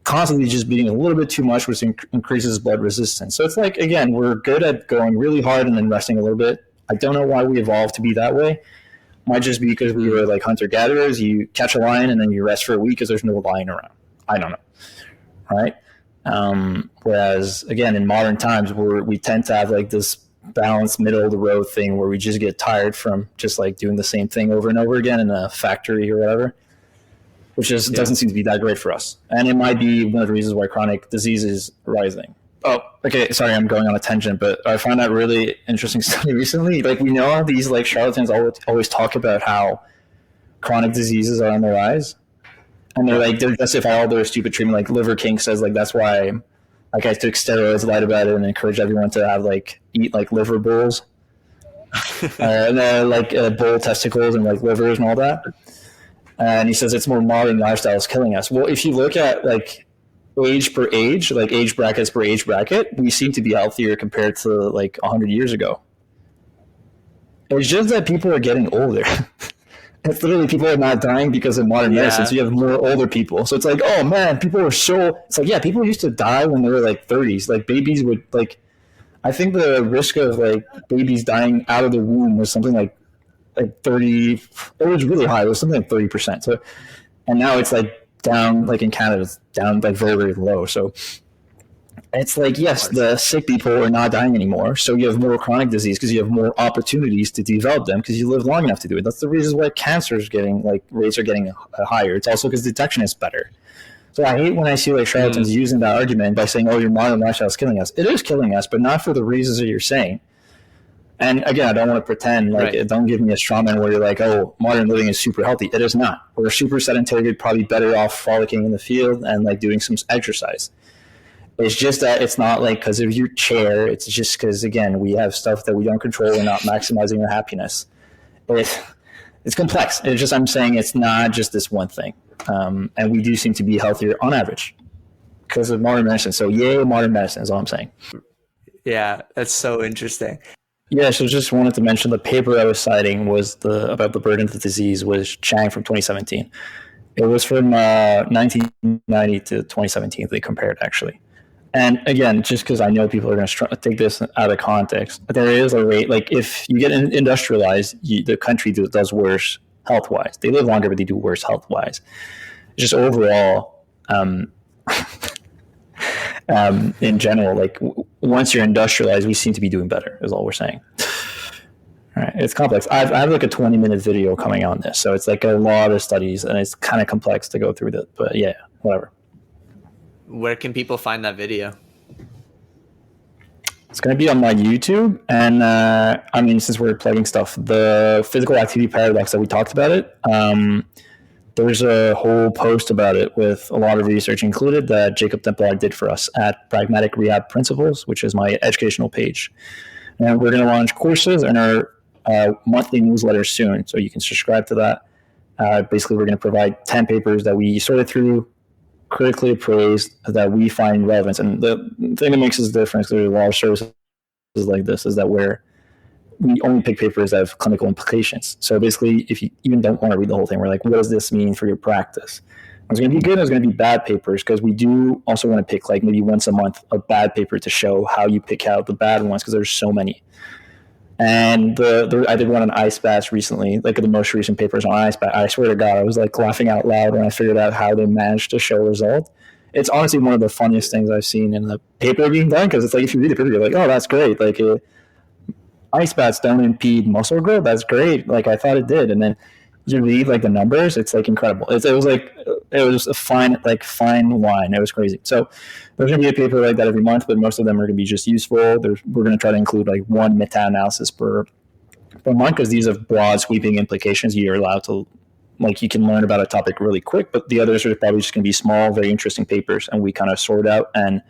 constantly just beating a little bit too much, which increases blood resistance. So it's like, again, we're good at going really hard and then resting a little bit. I don't know why we evolved to be that way. Might just be because we were like hunter-gatherers. You catch a lion and then you rest for a week because there's no lion around. I don't know. Right? Whereas, again, in modern times, we tend to have like this balanced middle of the road thing where we just get tired from just like doing the same thing over and over again in a factory or whatever, which just doesn't seem to be that great for us. And it might be one of the reasons why chronic disease is rising. Oh, okay. Sorry, I'm going on a tangent, but I found that really interesting study recently. Like we know these like charlatans always talk about how chronic diseases are on the rise. And they're justify all their stupid treatment. Like Liver King says, like, that's why like I took steroids, lied about it, and encouraged everyone to have like eat like liver bowls, and like bull testicles and like livers and all that. And he says it's more modern lifestyle is killing us. Well, if you look at like age per age, like age brackets per age bracket, we seem to be healthier compared to like 100 years ago. It's just that people are getting older. It's literally people are not dying because of modern medicine. So you have more older people. So it's like, oh man, people are so. It's like, yeah, people used to die when they were like 30s. Like babies would like. I think the risk of like babies dying out of the womb was something like like 30. It was really high. It was something like 30%. So, and now it's like down, like in Canada, it's down like very, very low. So it's like, yes, the sick people are not dying anymore. So you have more chronic disease because you have more opportunities to develop them because you live long enough to do it. That's the reason why cancer is getting, like, rates are getting higher. It's also because detection is better. So I hate when I see like charlatans using that argument by saying, oh, your modern lifestyle is killing us. It is killing us, but not for the reasons that you're saying. And again, I don't want to pretend, like, don't give me a straw man where you're like, oh, modern living is super healthy. It is not. We're super sedentary, probably better off frolicking in the field and like doing some exercise. It's just that it's not like because of your chair. It's just because, again, we have stuff that we don't control. We're not maximizing our happiness. It's complex. It's just, I'm saying it's not just this one thing. And we do seem to be healthier on average because of modern medicine. So yay, modern medicine is all I'm saying. Yeah, that's so interesting. Yeah, so just wanted to mention the paper I was citing was about the burden of the disease was Chang from 2017. It was from 1990 to 2017. They compared, actually. And again, just because I know people are going to take this out of context, there is a rate, like if you get industrialized, the country does worse health-wise. They live longer, but they do worse health-wise. Just overall, in general, like once you're industrialized, we seem to be doing better, is all we're saying. All right, it's complex. I have like a 20-minute video coming on this, so it's like a lot of studies, and it's kind of complex to go through that. But yeah, whatever. Where can people find that video? It's going to be on my YouTube. And I mean, since we're plugging stuff, the physical activity paradox that we talked about it, there's a whole post about it with a lot of research included that Jacob Templar did for us at Pragmatic Rehab Principles, which is my educational page. And we're going to launch courses in our monthly newsletter soon. So you can subscribe to that. Basically, we're going to provide 10 papers that we sorted through, critically appraised, that we find relevant. And the thing that makes us different, because there's a lot of services like this, is that we only pick papers that have clinical implications. So basically, if you even don't want to read the whole thing, we're like, what does this mean for your practice? There's going to be good, there's going to be bad papers, because we do also want to pick like maybe once a month a bad paper to show how you pick out the bad ones, because there's so many. And I did one on ice baths recently, like the most recent papers on ice baths. I swear to God, I was like laughing out loud when I figured out how they managed to show a result. It's honestly one of the funniest things I've seen in the paper being done, because it's like if you read the paper, you're like, oh, that's great. Like ice baths don't impede muscle growth. That's great. Like I thought it did. And then you read like the numbers, it's like incredible. It was a fine wine. It was crazy. So there's going to be a paper like that every month, but most of them are going to be just useful. We're going to try to include like one meta-analysis per month, because these have broad sweeping implications. You're allowed to, like, you can learn about a topic really quick, but the others are probably just going to be small, very interesting papers, and we kind of sort out and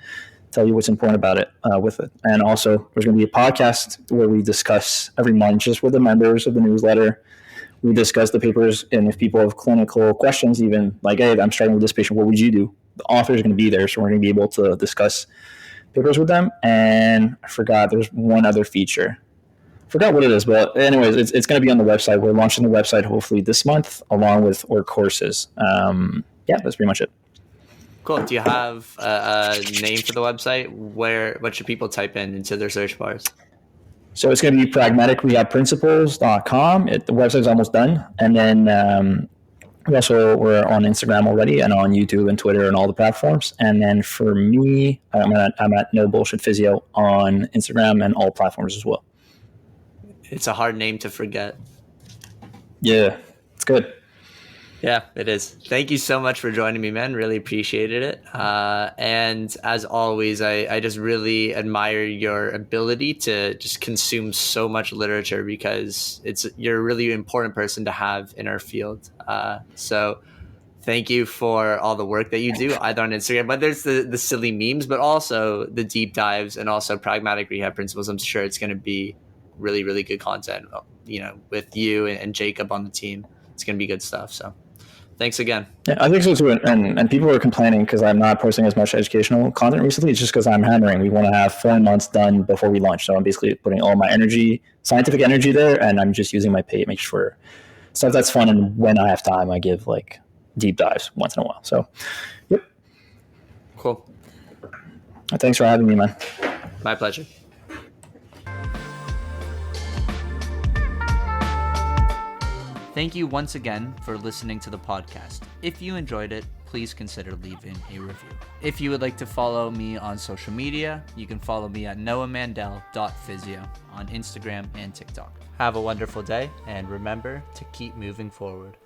tell you what's important about it with it. And also there's going to be a podcast where we discuss every month just with the members of the newsletter. We discuss the papers, and if people have clinical questions, even like, hey, I'm starting with this patient, what would you do? The author is going to be there, so we're going to be able to discuss papers with them. And I forgot, there's one other feature. I forgot what it is, but anyways, it's going to be on the website. We're launching the website hopefully this month, along with our courses. Yeah, that's pretty much it. Cool. Do you have a name for the website? What should people type into their search bars? So it's going to be pragmaticrehabprinciples.com. The website's almost done. And then we're on Instagram already and on YouTube and Twitter and all the platforms. And then for me, I'm at NoBullshitPhysio on Instagram and all platforms as well. It's a hard name to forget. Yeah, it's good. Yeah, it is. Thank you so much for joining me, man. Really appreciated it. And as always, I just really admire your ability to just consume so much literature, because you're a really important person to have in our field. So thank you for all the work that you do, either on Instagram, but there's the silly memes, but also the deep dives, and also Pragmatic Rehab Principles. I'm sure it's going to be really, really good content, with you and Jacob on the team. It's going to be good stuff. So thanks again. Yeah, I think so too. And people are complaining because I'm not posting as much educational content recently. It's just because I'm hammering. We want to have 4 months done before we launch. So I'm basically putting all my energy, scientific energy there, and I'm just using my page for stuff that's fun. And when I have time, I give like deep dives once in a while. So, yep. Cool. Thanks for having me, man. My pleasure. Thank you once again for listening to the podcast. If you enjoyed it, please consider leaving a review. If you would like to follow me on social media, you can follow me at noahmandel.physio on Instagram and TikTok. Have a wonderful day, and remember to keep moving forward.